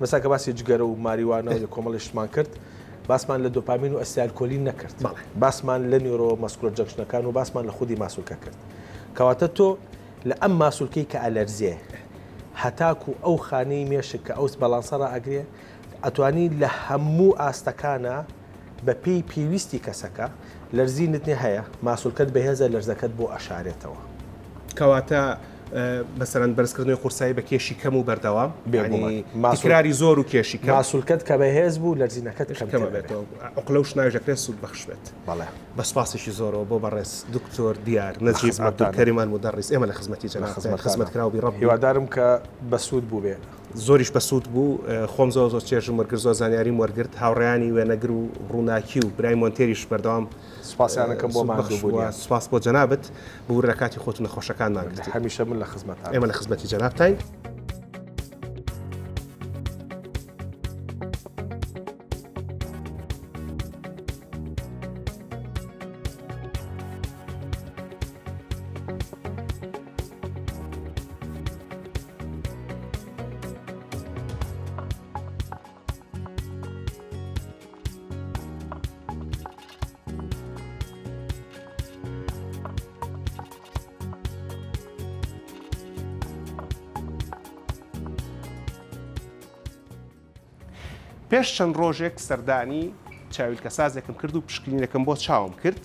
S2: مەساکە باسی جگەرە و ماریوانە لە کۆمەڵیشمان کرد باسمان لە دۆپامین و ئەستیالکۆلی نەکرد باسمان لە نیۆرۆ مەسکولۆر جەکشنەکان و باسمان لە خودی ماسوولکە کرد کەواتە تۆ لە ئەم ماسوولکەی کە ئەلەرزێ هەتاکو ئەو خانەی مێشک کە ئەوس بەڵانسەڕە ئەگرێ ئەتوانی لە هەموو ئاستەکانە بە پێی پێویستی کەسەکە لەرزینت نێ هەیە ماسوولکەت بەهێزە لەرزەکەت بۆ ئەشارێتەوە
S1: کەواتە مەسەرەن بەرزکردنەوەی قورسایی بە کێشی کەم و بەردەوام تکراری زۆر و کێشی کەم
S2: ماسوولکەت کە بەهێز بوو لەرزینەکەت
S1: کەمە بێتەوە ئەقلە و شناژەکرێت سوود بەخش بێت بە سپاسێکی زۆرەوە بۆ بەڕێز دکتۆر دیار نەجیب عەبدولکەریمان مدەڕیس ئێمە لە خزمەتی جەناب خزمەتکراوی ڕەب
S2: هیوادارم کە بە سوود بوو بێ
S1: زۆریش بە سوود بوو خۆم زۆر چێژم وەرگرت زۆر زانیاریم وەرگرت هاوڕێیانی وێنەگر و ڕووناکی و برای مۆنتێریش بەردەوام
S2: سپاسیانەکەم بۆ ماندووبوونیە
S1: سپاس بۆ جەنابەت بوو لە کاتی خۆت و نەخۆشەکانمان گرت
S2: هەمیشە من لە خزمەتان
S1: ئێمە لە خزمەتی جەنابتین پێش چەند ڕۆژێک سەردانی چاویلکە سازێکم کرد و پشکنینەکەم بۆ چاوم کرد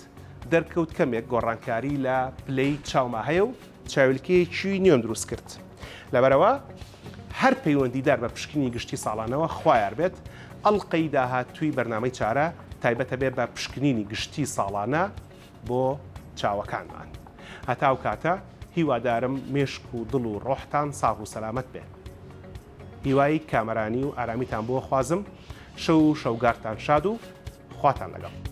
S1: دەرکەوت کەمێک گۆڕانکاری لە پلەی چاوما هەیە و چاویلکەیەکی نوێم دروست کرد لەبەرەوە هەر پەیوەندیدار بە پشکنی گشتی ساڵانەوە خوایار بێت ئەڵقەی داهاتووی بەرنامەی چارە تایبەتە بێ بە پشکنینی گشتی ساڵانە بۆ چاوەکانمان هەتاو کاتە هیوادارم مێشک و دڵ و ڕۆحتان ساغ و سەلامەت بێ هیوایی کامەرانی و ئارامیتان بۆ خوازم شەو و شەوگارتان شاد و خواتان لەگەڵ